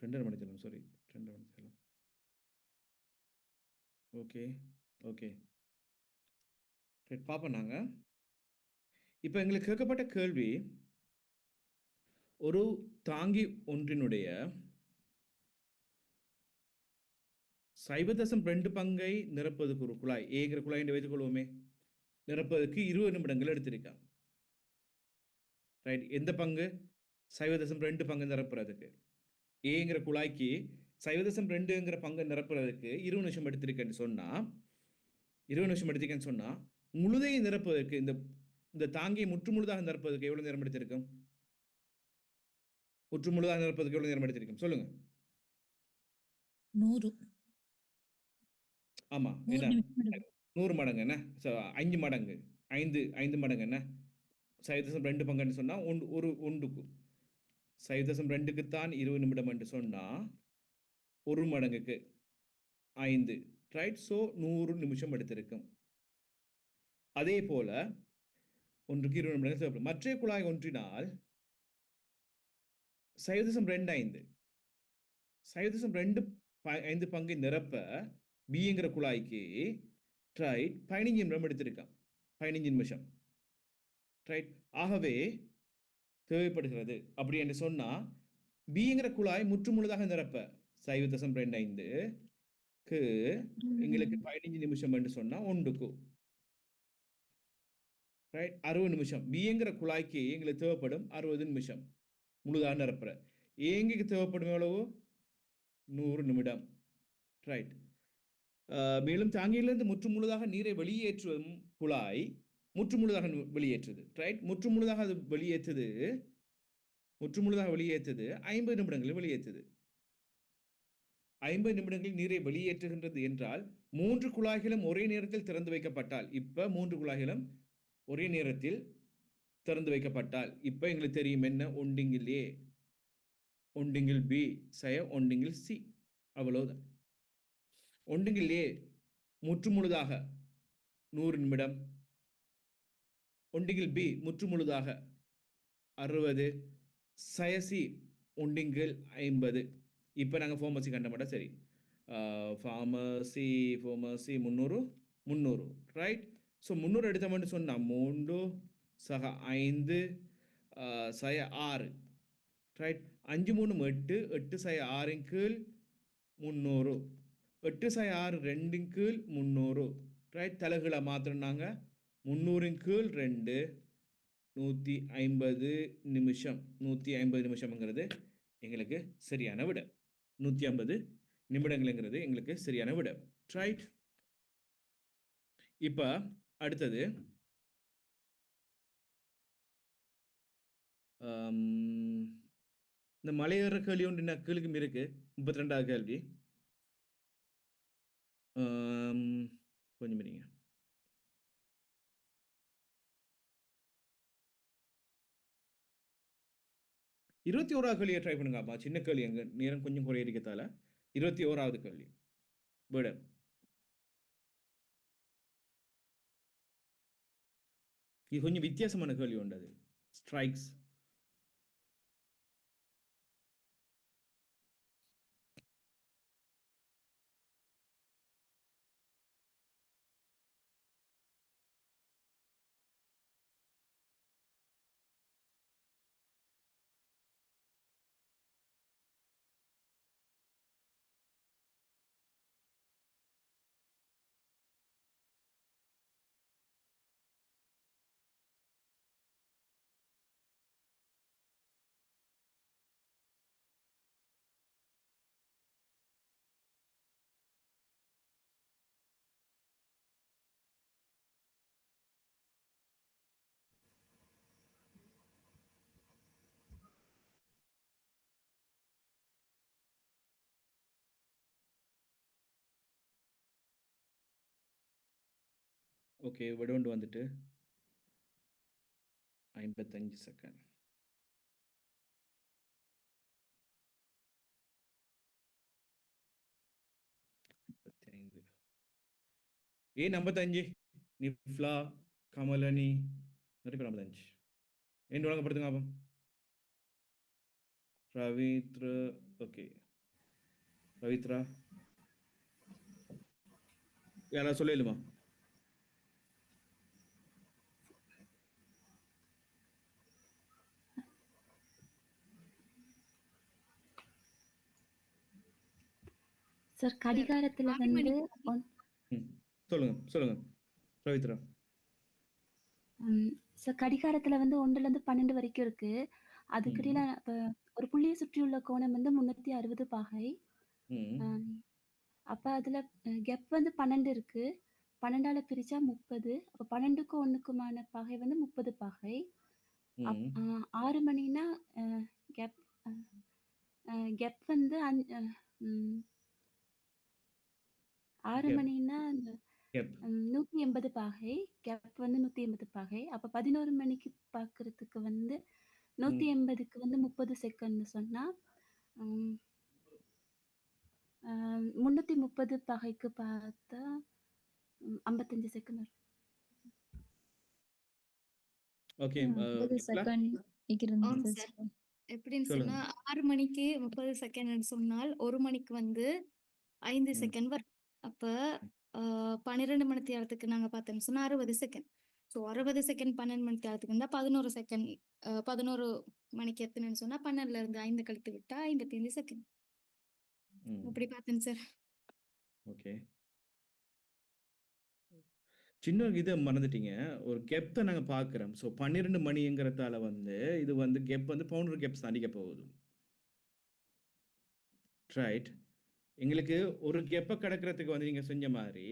ரெண்டரை மணித்தியாலம். சாரி, 2 மணித்தியாலம். ஓகே ஓகே ரைட், பார்ப்போம். நாங்கள் இப்போ எங்களுக்கு கேட்கப்பட்ட கேள்வி, ஒரு தாங்கி ஒன்றினுடைய 0.2 பங்கை நிரப்பதுக்கு ஒரு குழாய், ஏங்கிற குழாய் என்று வைத்துக்கொள்வோமே, நிரப்பதற்கு 20 நிமிடங்கள் எடுத்திருக்கான். ரைட், எந்த பங்கு? 0.2 பங்கு நிரப்புறதுக்கு. ஏங்கிற குழாய்க்கு 0.2ங்கிற பங்கு நிரப்புறதுக்கு 20 நிமிஷம் எடுத்திருக்கேன்னு சொன்னா, 20 நிமிஷம் எடுத்திருக்கேன்னு சொன்னா, முழுதையை நிரப்புவதற்கு, இந்த தாங்கியை முற்றுமுழுதாக நிரப்புவதற்கு எவ்வளவு நேரம் எடுத்திருக்கும்? முற்றுமுழுதாக நிரப்புவதற்கு எவ்வளவு நேரம் எடுத்திருக்கும்? சொல்லுங்க. 100. ஆமா, 100 என்ன நிமிஷம் எடுக்கும். 100 மடங்கு என்ன? 5 மடங்கு, 5 மடங்கு என்ன? 0.2 பங்குன்னு சொன்னா ஒரு ஒன்றுக்கு 0.2க்கு தான் 20 நிமிடம் என்று சொன்னா 1 மடங்குக்கு 5. ரைட். ஸோ 100 நிமிஷம் எடுத்திருக்கும். அதே போல ஒன்றுக்கு 20 நிமிடங்கள் தேவைப்படும். மற்ற குழாய் ஒன்றினால் 0.25 0.25 பங்கை நிரப்ப பிங்கிற குழாய்க்கு ரைட் 15 நிமிடம் எடுத்திருக்கான். 15 நிமிஷம். ரைட். ஆகவே தேவைப்படுகிறது அப்படி என்று சொன்னா, பிங்கிற குழாய் முற்றுமுழுதாக நிரப்ப 0.25க்கு எங்களுக்கு 15 நிமிஷம் என்று சொன்னா ஒன்றுக்கு ரைட் 60 நிமிஷம். பிங்கிற குழாய்க்கு எங்களுக்கு தேவைப்படும் 60 நிமிஷம் முழுதாக நிரப்புற. ஏங்கிக்கு தேவைப்படும் எவ்வளவு? 100 நிமிடம். ரைட். மேலும் தாங்கியிலிருந்து முற்றுமுழுதாக நீரை வெளியேற்றும் குழாய் முற்றுமுழுதாக வெளியேற்றுது. ரைட். முற்றுமுழுதாக அது வெளியேற்றுது 50 நிமிடங்களில் வெளியேற்றுது. 50 நிமிடங்களில் நீரை வெளியேற்றுகின்றது என்றால் 3 குழாய்களும் ஒரே நேரத்தில் திறந்து வைக்கப்பட்டால், இப்ப 3 குழாய்களும் ஒரே நேரத்தில் திறந்து வைக்கப்பட்டால், இப்ப எங்களுக்கு தெரியும் என்ன, ஒண்டிங்கில் ஏ, ஒண்டிங்கில் பி, ஒண்டிங்கில் சி. அவ்வளவுதான். ஒண்டிங்கில் ஏ முற்றுமுழுதாக 100 நிமிடம், ஒண்டிங்கில் பி முற்றுமுழுதாக 60, சி ஒண்டிங்கில் 50. இப்போ நாங்கள் ஃபார்மசி கண்ட மாட்டோம். சரி, ஃபார்மசி 300 ரைட். ஸோ 300 எடுத்தோம்னு சொன்னால் 3 சக 5 சய 6 ரைட். 5 3 8, 8 சய 6 கீழ் 300, 8 சய 6 2 கீழ் 300 ரைட். தலைகளை மாத்திரம்னாங்க 300 கீழ் 2, 150 நிமிஷம். 150 நிமிஷம்ங்கிறது எங்களுக்கு சரியான விட. 150 நிமிடங்கள்ங்கிறது எங்களுக்கு சரியான விட ரைட். இப்ப அடுத்தது இந்த மலையேற கேள்வி ஒன்று என்ன கேள்விக்கும் இருக்கு. 32வது கேள்வி. கொஞ்சம் இருங்க. இருபத்தி ஓராவது கேள்வியை ட்ரை பண்ணுங்கப்பா. சின்ன கேள்வி, எங்க நேரம் கொஞ்சம் குறைய இருக்கத்தால 21வது கேள்வி விட. இது கொஞ்சம் வித்தியாசமான கேள்வி உண்டு. அது ஸ்ட்ரைக்ஸ். ஓகே, விட கொண்டு வந்துட்டு 55 செகண்ட். ஏன் 55? நிஃப்லா, கமலனி நிறைய பேர் 55. ஏன் வழங்கப்படுத்துங்க அப்போ ரவித்ரா. ஓகே, ரவித்ரா யாராவது சொல்லிடுமா? சார் கடிகாரத்துல வந்து சொல்லுங்க ரவித்ரா. சார் கடிகாரத்துல வந்து 1ல இருந்து 12 வரைக்கும் இருக்கு. அதுக்கிடையில இப்ப ஒரு புள்ளியை சுற்றியுள்ள கோணம் வந்து 360 பாகை. அப்ப அதுல கெப் வந்து 12 இருக்கு. 12ஆல பிரிச்சா 30. அப்ப 12க்கு 1க்குமான பாகை வந்து 30 பாகை. 6 மணினா கெப் கெப் வந்து 6 மணினா 180 பாகை. கேப் வந்து 180 பாகை. அப்ப 11 மணிக்கு பாக்குறதுக்கு வந்து 180க்கு வந்து 30 செகண்ட் சொன்னா 330 பாகைக்கு பார்த்தா 55 செகண்ட் வரும். ஓகே, 30 செகண்ட் இருக்கு சார். எப்படின்னு சொன்னா 6 மணிக்கு 30 செகண்ட் சொன்னால் 1 மணிக்கு வந்து 5 செகண்ட் வரும். அப்ப 12 மணி நேரத்துக்கு நாங்க பார்த்தோம்னு சொன்னா 60 செகண்ட். ஸோ 60 செகண்ட் 12 மணி நேரத்துக்கு இருந்தா 11 செகண்ட். 11 மணிக்கு எத்தனைன்னு சொன்னா 12ல இருந்து 5 கழித்து விட்டா 55 செகண்ட். அப்படி பார்த்தேன் சார். ஓகே, சின்ன இதை மறந்துட்டீங்க. ஒரு கெப்தை நாங்க பார்க்குறோம். ஸோ 12 மணிங்கிறதால வந்து இது வந்து கெப் வந்து பவுண்டர் கெப்ஸ் அடிக்க போகுது ரைட். எங்களுக்கு ஒரு கெப்பை கடக்கிறதுக்கு வந்து நீங்க செஞ்ச மாதிரி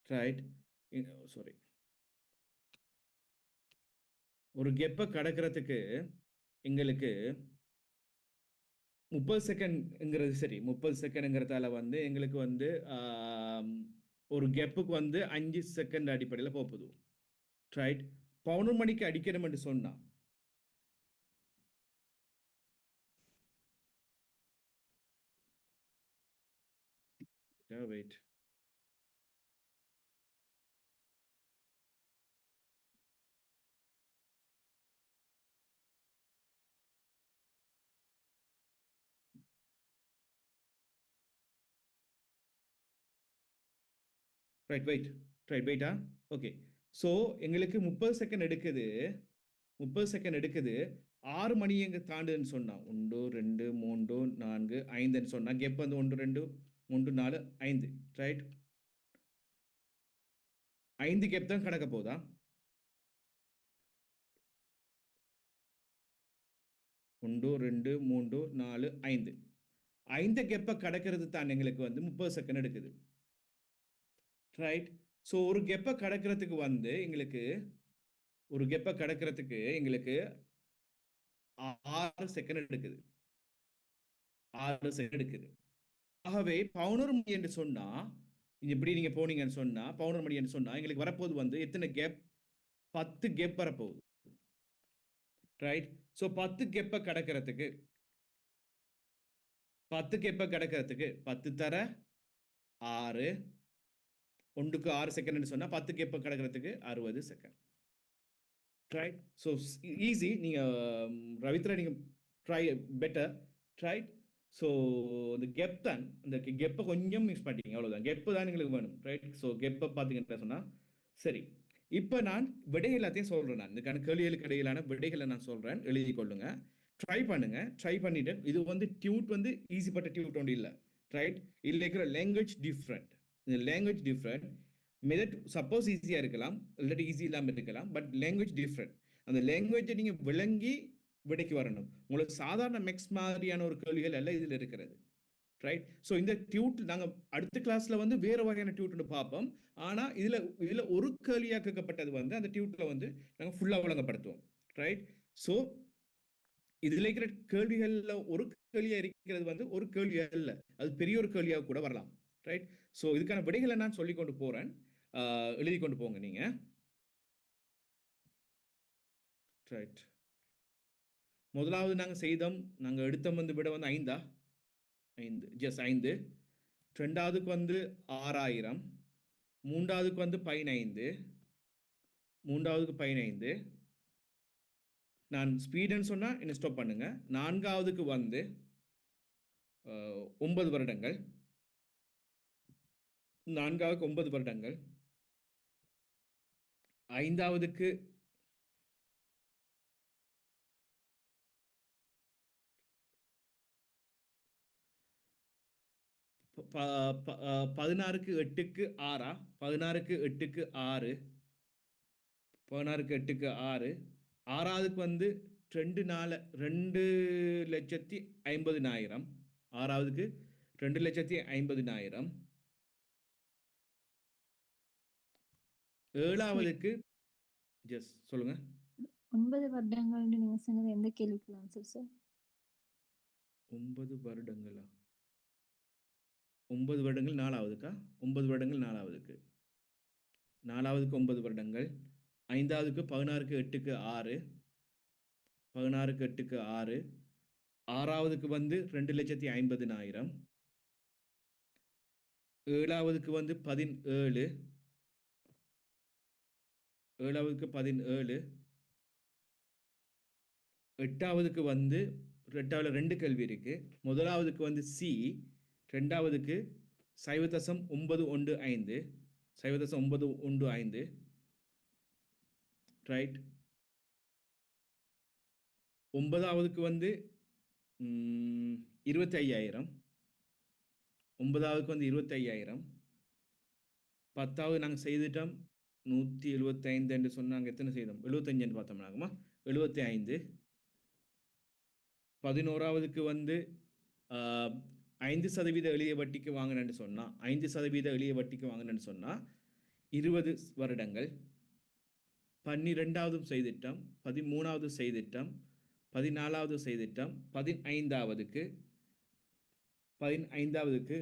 ரைட். சாரி, ஒரு கெப்பை கடக்கிறதுக்கு எங்களுக்கு 30 செகண்ட்ங்கிறது சரி 30 செகண்ட்ங்கிறதால வந்து எங்களுக்கு வந்து ஒரு கெப்புக்கு வந்து 5 செகண்ட் அடிப்படையில் போகுது. ரைட் 11 மணிக்கு அடிக்கணும்னு சொன்னா வெயிட் வெயிட்டா ஓகே. ஸோ எங்களுக்கு 30 செகண்ட் எடுக்குது 30 செகண்ட் எடுக்குது 6 மணி எங்க தாண்டுன்னு சொன்னா 1 2 3 4 5ன்னு சொன்னா கெப் வந்து 1 2 3 4 5 ரைட் 5 கெப் தான் கடக்க போதா? ஒன்று 2 3 4 5 5 கெப்பை கடக்கிறது தான் எங்களுக்கு வந்து 30 செகண்ட் எடுக்குது. ரைட் ஸோ ஒரு கெப்பை கடக்கிறதுக்கு வந்து எங்களுக்கு 6 செகண்ட் எடுக்குது. 6 செகண்ட் எடுக்குது. ஆகவே 11 மணி என்று சொன்னா இப்படி நீங்க போனீங்கன்னு சொன்னா 11 மணி என்று சொன்னா எங்களுக்கு வரப்போது வந்து எத்தனை கேப்? 10 கேப் வரப்போகுது. ரைட் ஸோ 10 கெப்பை கடக்கிறதுக்கு 10 தர 6 ஒன்றுக்கு 6 செகண்ட் சொன்னா 10 கெப்பை கடக்கிறதுக்கு 60 செகண்ட். Right so easy. நீங்கள் ரவித்ரா நீங்கள் ட்ரை பெட்டர் ரைட். ஸோ இந்த கெப் தான், இந்த கெப்பை கொஞ்சம் மிஸ் பண்ணிட்டீங்க அவ்வளோதான். கெப்பு தான் எங்களுக்கு வேணும் ரைட். ஸோ கெப்பை பார்த்தீங்கன்னு சொன்னால் சரி. இப்போ நான் விடை எல்லாத்தையும் சொல்கிறேன். நான் இந்த கேள்விகளுக்கு இடையிலான விடைகளை நான் சொல்கிறேன், எழுதி கொள்ளுங்க. ட்ரை பண்ணுங்க. ட்ரை பண்ணிட்டு இது வந்து டியூட் வந்து ஈஸிப்பட்ட டியூட் ஒன்று இல்லை ரைட். இதில் இருக்கிற லாங்குவேஜ் டிஃப்ரெண்ட். இந்த லாங்குவேஜ் டிஃப்ரெண்ட். மெத்தட் சப்போஸ் ஈஸியாக இருக்கலாம், இல்லாட்டி ஈஸி இல்லாமல் இருக்கலாம், பட் லாங்குவேஜ் டிஃப்ரெண்ட். அந்த லாங்குவேஜை நீங்கள் விளங்கி விடைக்கு வரணும். உங்களுக்கு சாதாரண மேக்ஸ் மாதிரியான ஒரு கேள்விகள் எல்லாம் இதில் இருக்கிறது ரைட். ஸோ இந்த டியூட் நாங்கள் அடுத்த கிளாஸில் வந்து வேறு வகையான டியூட்னு பார்ப்போம். ஆனால் இதில் ஒரு கேள்வியாக கேட்கப்பட்டது வந்து அந்த டியூட்டில் வந்து நாங்கள் ஃபுல்லாக வழங்கப்படுத்துவோம் ரைட். ஸோ இதில் இருக்கிற கேள்விகளில் ஒரு கேள்வியாக இருக்கிறது வந்து ஒரு கேள்வி அல்ல, அது பெரிய ஒரு கேள்வியாக கூட வரலாம் ரைட். ஸோ இதுக்கான விடைகளை நான் சொல்லி கொண்டு போகிறேன், எழுதி கொண்டு போங்க நீங்கள் ரைட். முதலாவது நாங்கள் எடுத்த வந்து விட வந்து 5 ஜஸ்ட் 5. ரெண்டாவதுக்கு வந்து 6000. மூன்றாவதுக்கு வந்து 15. நான் ஸ்பீடுன்னு சொன்னால் என்ன ஸ்டாப் பண்ணுங்க. நான்காவதுக்கு வந்து 9 வருடங்கள். 9 வருடங்கள். ஐந்தாவதுக்கு 16க்கு 8க்கு 6. 16க்கு 8க்கு 6. 16க்கு 8க்கு 6. ஆறாவதுக்கு வந்து 2,50,000. ஆறாவதுக்கு 2,50,000. ஏழாவதுக்கு ஜஸ்ட் சொல்லுங்க. 9 வருடங்கள் நீங்க சொன்னது எந்த கேள்விக்கு ஆன்சர் சார்? 9 வருடங்களா? 9 வருடங்கள் நாலாவதுக்கா? 9 வருடங்கள் நாலாவதுக்கு. 9 வருடங்கள். ஐந்தாவதுக்கு 16க்கு 8க்கு 6. 16க்கு 8க்கு 6. ஆறாவதுக்கு வந்து 2,50,000. ஏழாவதுக்கு வந்து 17. எட்டாவதுக்கு வந்து எட்டாவில் 2 கேள்வி இருக்கு. முதலாவதுக்கு வந்து சி. ரெண்டாவதுக்கு 0.915. 0.915 ரைட். ஒன்பதாவதுக்கு வந்து 25,000. 9ஆவதுக்கு வந்து 25,000. 10வது நாங்கள் செய்துட்டோம் 175 என்று சொன்னாங்க. எத்தனை செய்தோம்? 75 என்று பார்த்தோம் நாங்கம்மா 75. 11ஆவதுக்கு வந்து 5% எளிய வட்டிக்கு வாங்கினேன்னு சொன்னால் 5% எளிய வட்டிக்கு வாங்கினேன்னு சொன்னால் 20 வருடங்கள். 12ஆவது செய்திட்டோம். 13ஆவது செய்திட்டோம். 14ஆவது செய்திட்டோம். 15ஆவதுக்கு 15வதுக்கு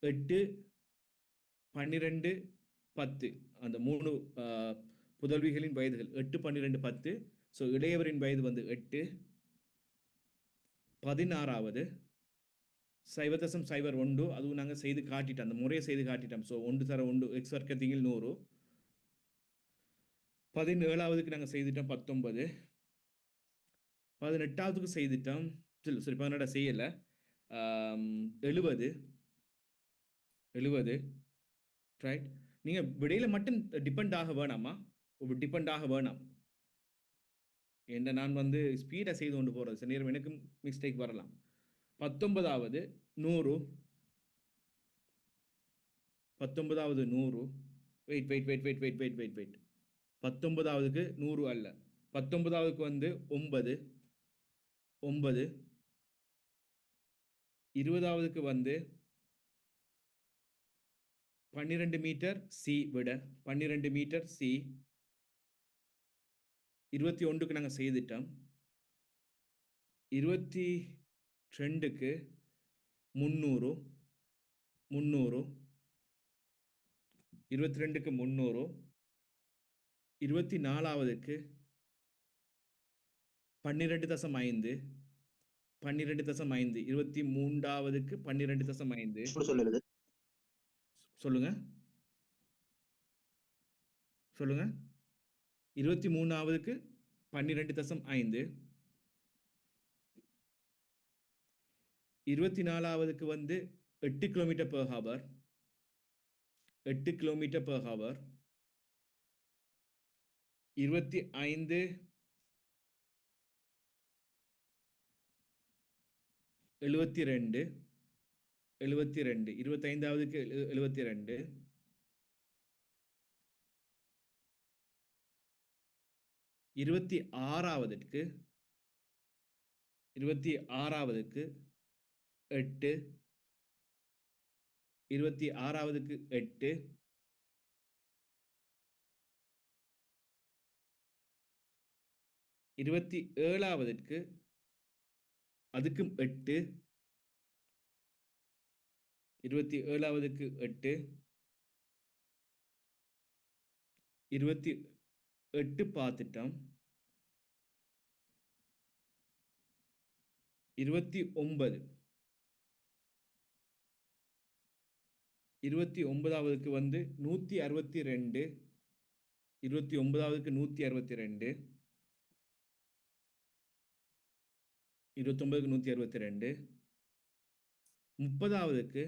8, 12, 10 அந்த 3 புதல்விகளின் வயதுகள் 8, 12, 10. ஸோ இளையவரின் வயது வந்து 8. 16வது 0.01 அதுவும் நாங்கள் செய்து காட்டிட்டோம், அந்த முறையை செய்து காட்டிட்டோம். ஸோ 1 தர 1 எக்ஸ் வர்க்கத்தில் 100. 17வதுக்கு நாங்கள் செய்துட்டோம் 19. 18வதுக்கு செய்துட்டோம், சரி 18 செய்யலை, 70 ரைட். நீங்கள் விடையில் மட்டும் டிபெண்ட் ஆக வேணாமா, டிபெண்ட் ஆக வேணாம். என்ன நான் வந்து ஸ்பீடாக செய்து கொண்டு போகிறது சில நேரம் எனக்கும் மிஸ்டேக் வரலாம். 19வது 100. 19வது 100. வெயிட் 19வதுக்கு 100 அல்ல, 19வதுக்கு வந்து 9. 20வதுக்கு வந்து 12 மீட்டர் சி விட 12 மீட்டர் சி. 21க்கு நாங்கள் செய்துட்டோம். 22க்கு 300. 22க்கு 300. 24வதுக்கு 12.5. 12.5. 23வதுக்கு 12.5. சொல்லுது சொல்லுங்க 23வதுக்கு 12.5. 24வதுக்கு வந்து 8 km/h. 8 km/h. 25 72. 25வதுக்கு 72. 26வதுக்கு 8. 26வதுக்கு 8. 27வதுக்கு அதுக்கும் 8. 27வதுக்கு 8. 28 பார்த்துட்டோம். 29. 29வதுக்கு வந்து 162. 29வதுக்கு 162. 29க்கு 162. 30வதுக்கு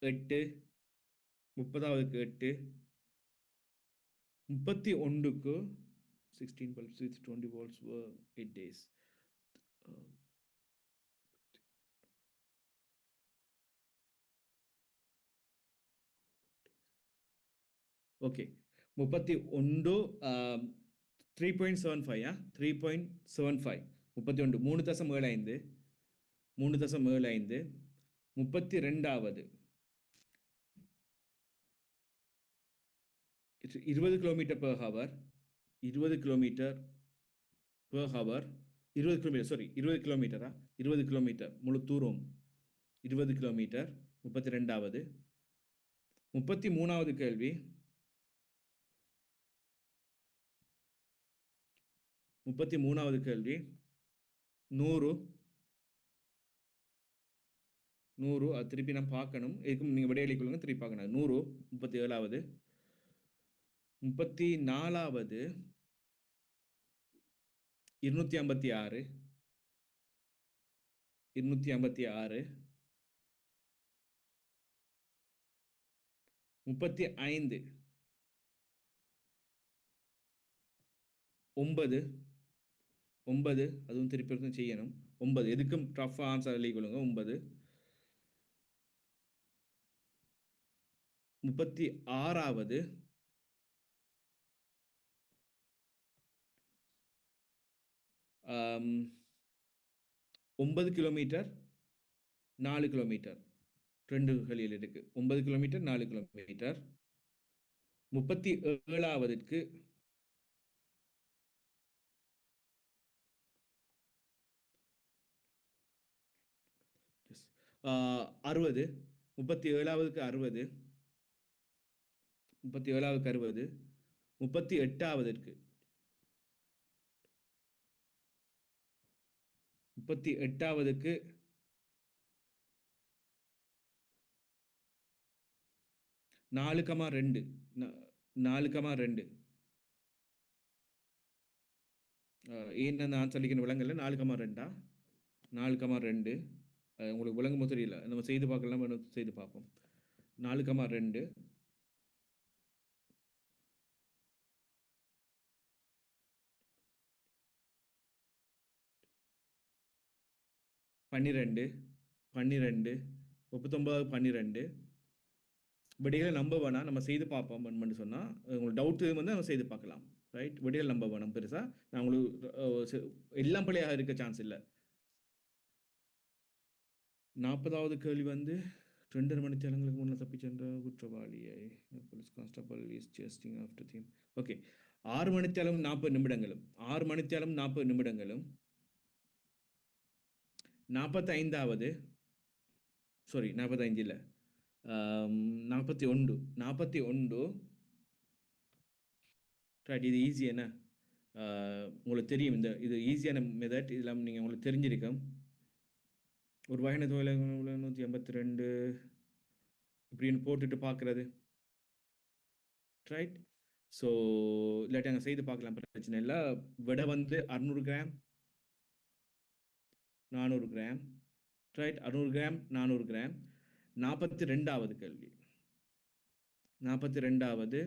8. 30வதுக்கு 8. 31க்கு 16 bulbs with 20 volts were 8 days. Okay 31 3.75 3.75 31 3.75 3.75. 32வது 20 km/h. 20 km/h. 20 km, sorry 20 கிலோமீட்டரா 20 kilometre முழு தூரம் 20 கிலோமீட்டர். 32வது. 33வது கேள்வி 33வது கேள்வி 100. அது திருப்பி நான் பார்க்கணும், இதுக்கும் நீங்கள் விடையளி கொள்ளுங்க, திருப்பி பார்க்கணும். 100. 37வது. 34வது 256. 256. 35. 9. அதுவும் திருப்பி செய்யணும். 9 எதுக்கும் டஃப் ஆன்சர் எழுதி கொள்ளுங்க. 9. 36வது 9 கிலோமீட்டர் 4 கிலோமீட்டர் 2 களில் இருக்கு. 9 கிலோமீட்டர் 4 கிலோமீட்டர். 37வதுக்கு 60, 37க்கு 60, 37க்கு 60, 38க்கு 38க்கு 4,2 4,2 ஏன்னு அந்த ஆன்சர் அளிக்கிற விலங்கல்ல 4,2 4,2 உங்களுக்கு விளங்கும் போது தெரியல, நம்ம செய்து பார்க்கலாம், செய்து பார்ப்போம். 4,2 12 12 39 12 விடைகளை நம்ப வேணாம், நம்ம செய்து பார்ப்போம் பண்ணு சொன்னால் உங்களுக்கு டவுட்டு வந்து நம்ம செய்து பார்க்கலாம். ரைட், விடைகள் நம்ப வேணும் பெருசாக. நான் உங்களுக்கு எல்லாம் பிள்ளையாக இருக்க சான்ஸ் இல்லை. 40வது கேள்வி வந்து 2 மணித்தேலங்களுக்கு முன்னே தப்பி சென்ற குற்றவாளியை போலீஸ் கான்ஸ்டபிள் இஸ் சேஸ்டிங் ஆஃப்டர் தீம். ஓகே, 6 மணித்தேலம் 40 நிமிடங்களும் 6 மணித்தேலம் 40 நிமிடங்களும் 45வது சாரி 45 இல்லை 41 ரைட். இது ஈஸி என்ன, உங்களுக்கு தெரியும், இது ஈஸியான மெத்தட். இதெல்லாம் நீங்கள் உங்களுக்கு தெரிஞ்சிருக்கும். ஒரு வகையான தொழில் 182 இப்படின்னு போட்டுட்டு பார்க்குறது. ரைட், ஸோ இல்லாட்டி அங்கே செய்து பார்க்கலாம், பிரச்சனை இல்லை. விடை வந்து 600 gram 400 gram. Right, 600 gram 400 gram. 42வது கேள்வி 42வது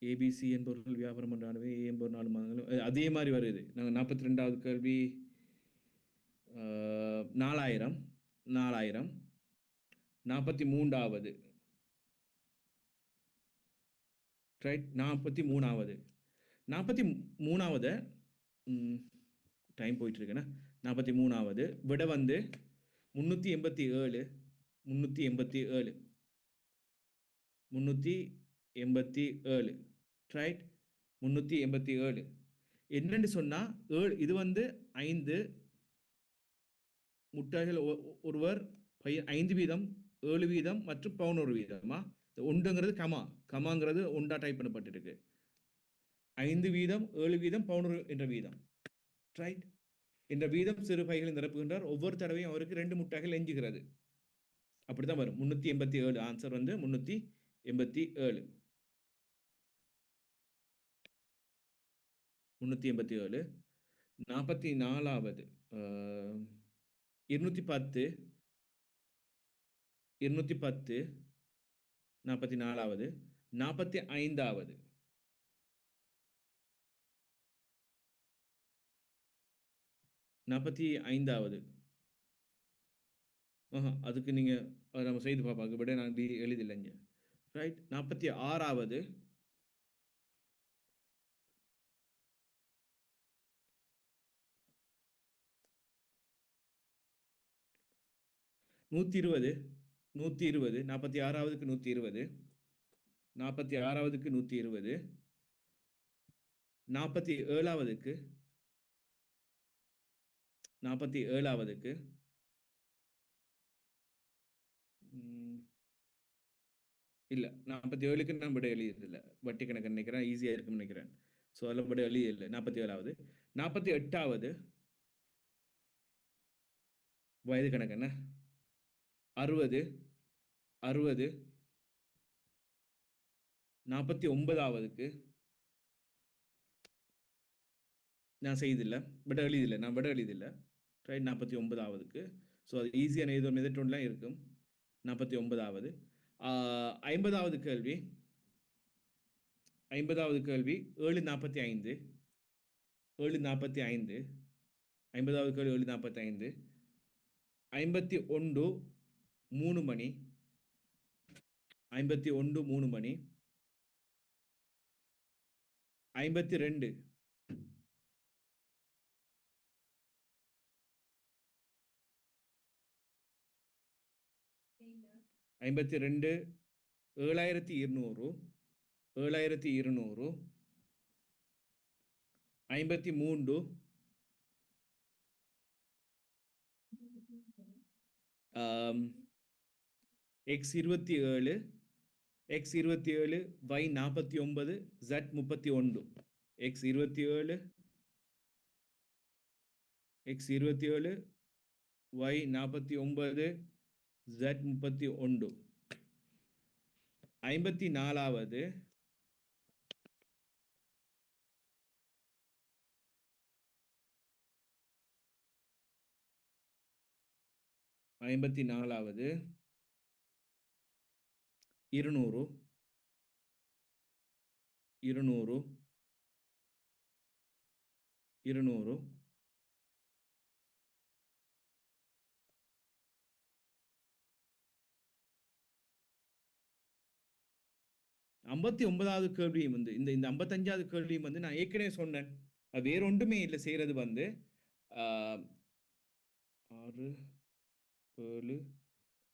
ஏபிசி என்பவர்கள் வியாபாரம் பண்ணுறாங்க, ஏ என்பவர் 4 மாதங்களும் அதே மாதிரி வருது. நாங்கள் 42வது கேள்வி 4000 4000. 43வது ரைட், 43வது டைம் போயிட்டு இருக்குண்ணா. 43வது விட வந்து 387 ரைட். 387 என்னன்னு சொன்னா இது வந்து 5 முட்டைகள் ஒருவர் 5 வீதம் 7 வீதம் மற்றும் 11 வீதமா. ஒன்றுங்கிறது கமாங்கிறது ஒன்றா டைப் பண்ணப்பட்டிருக்கு. 5 வீதம் 7 வீதம் 11 என்ற வீதம். ரைட், என்ற வீதம் சிறு பைகளை நிரப்புகின்றார். ஒவ்வொரு தடவையும் அவருக்கு 2 முட்டைகள் எஞ்சுகிறது. அப்படிதான் வரும். 387 ஆன்சர் வந்து 387. 387. 44வது 210 44வது. 45வது 45வது அதுக்கு நீங்கள் நம்ம செய்து பார்ப்பாங்க விட நான் எழுதில்லைங்க. ரைட், 46வது 120 120. 46க்கு 120. 46க்கு 120. 47க்கு 47க்கு இல்லை 47க்கு நான் விட எழுதியதில்லை. வட்டி கணக்கு நினைக்கிறேன், ஈஸியாக இருக்குன்னு நினைக்கிறேன். ஸோ அதில் விட எழுதியில்லை. 47வது. 48வது வயது கணக்கு என்ன 60 60. 49க்கு நான் செய்தில்லை, விட எழுதியில்லை, நான் விட எழுதியில்லை. ரைட், 49க்கு. ஸோ அது ஈஸியான ஏதோ மெதட்டோன்லாம் இருக்கும். 49வது. 50வது கேள்வி 7:45 7:45. 50வது கேள்வி 7:45. 51 3 மணி 51 3 மணி. 52 52 7200 7200. 53 X 27 X 27 y 49 z 31 X 27 X 27 y 49 z 31 54வது 54வது 200 200 200 59வது கேள்வியும் வந்து இந்த 55வது கேள்வியும் வந்து நான் ஏற்கனவே சொன்னேன். அது வேற ஒன்றுமே இல்லை, செய்யறது வந்து 6 7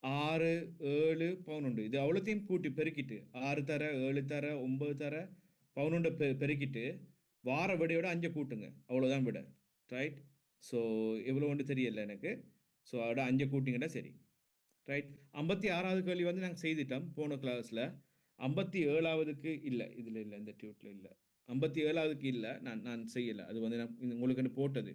6 7 11 இது அவ்வளோத்தையும் கூட்டி பெருக்கிட்டு 6 தர 7 தர 9 தர 11 பெருக்கிட்டு வார விடையோட 5 கூட்டுங்க, அவ்வளோதான் விட. ரைட். ஸோ எவ்வளோ ஒன்று தெரியல எனக்கு. ஸோ அதோட 5 கூட்டிங்கன்னா சரி. ரைட். 56வது கேள்வி வந்து நாங்கள் செய்துட்டோம் போன கிளாஸில். 57வதுக்கு இல்லை, இதில் இல்லை, இந்த டியூட்டில் இல்லை. 57வதுக்கு இல்லை, நான் செய்யலை. அது வந்து நான் உங்களுக்கு போட்டது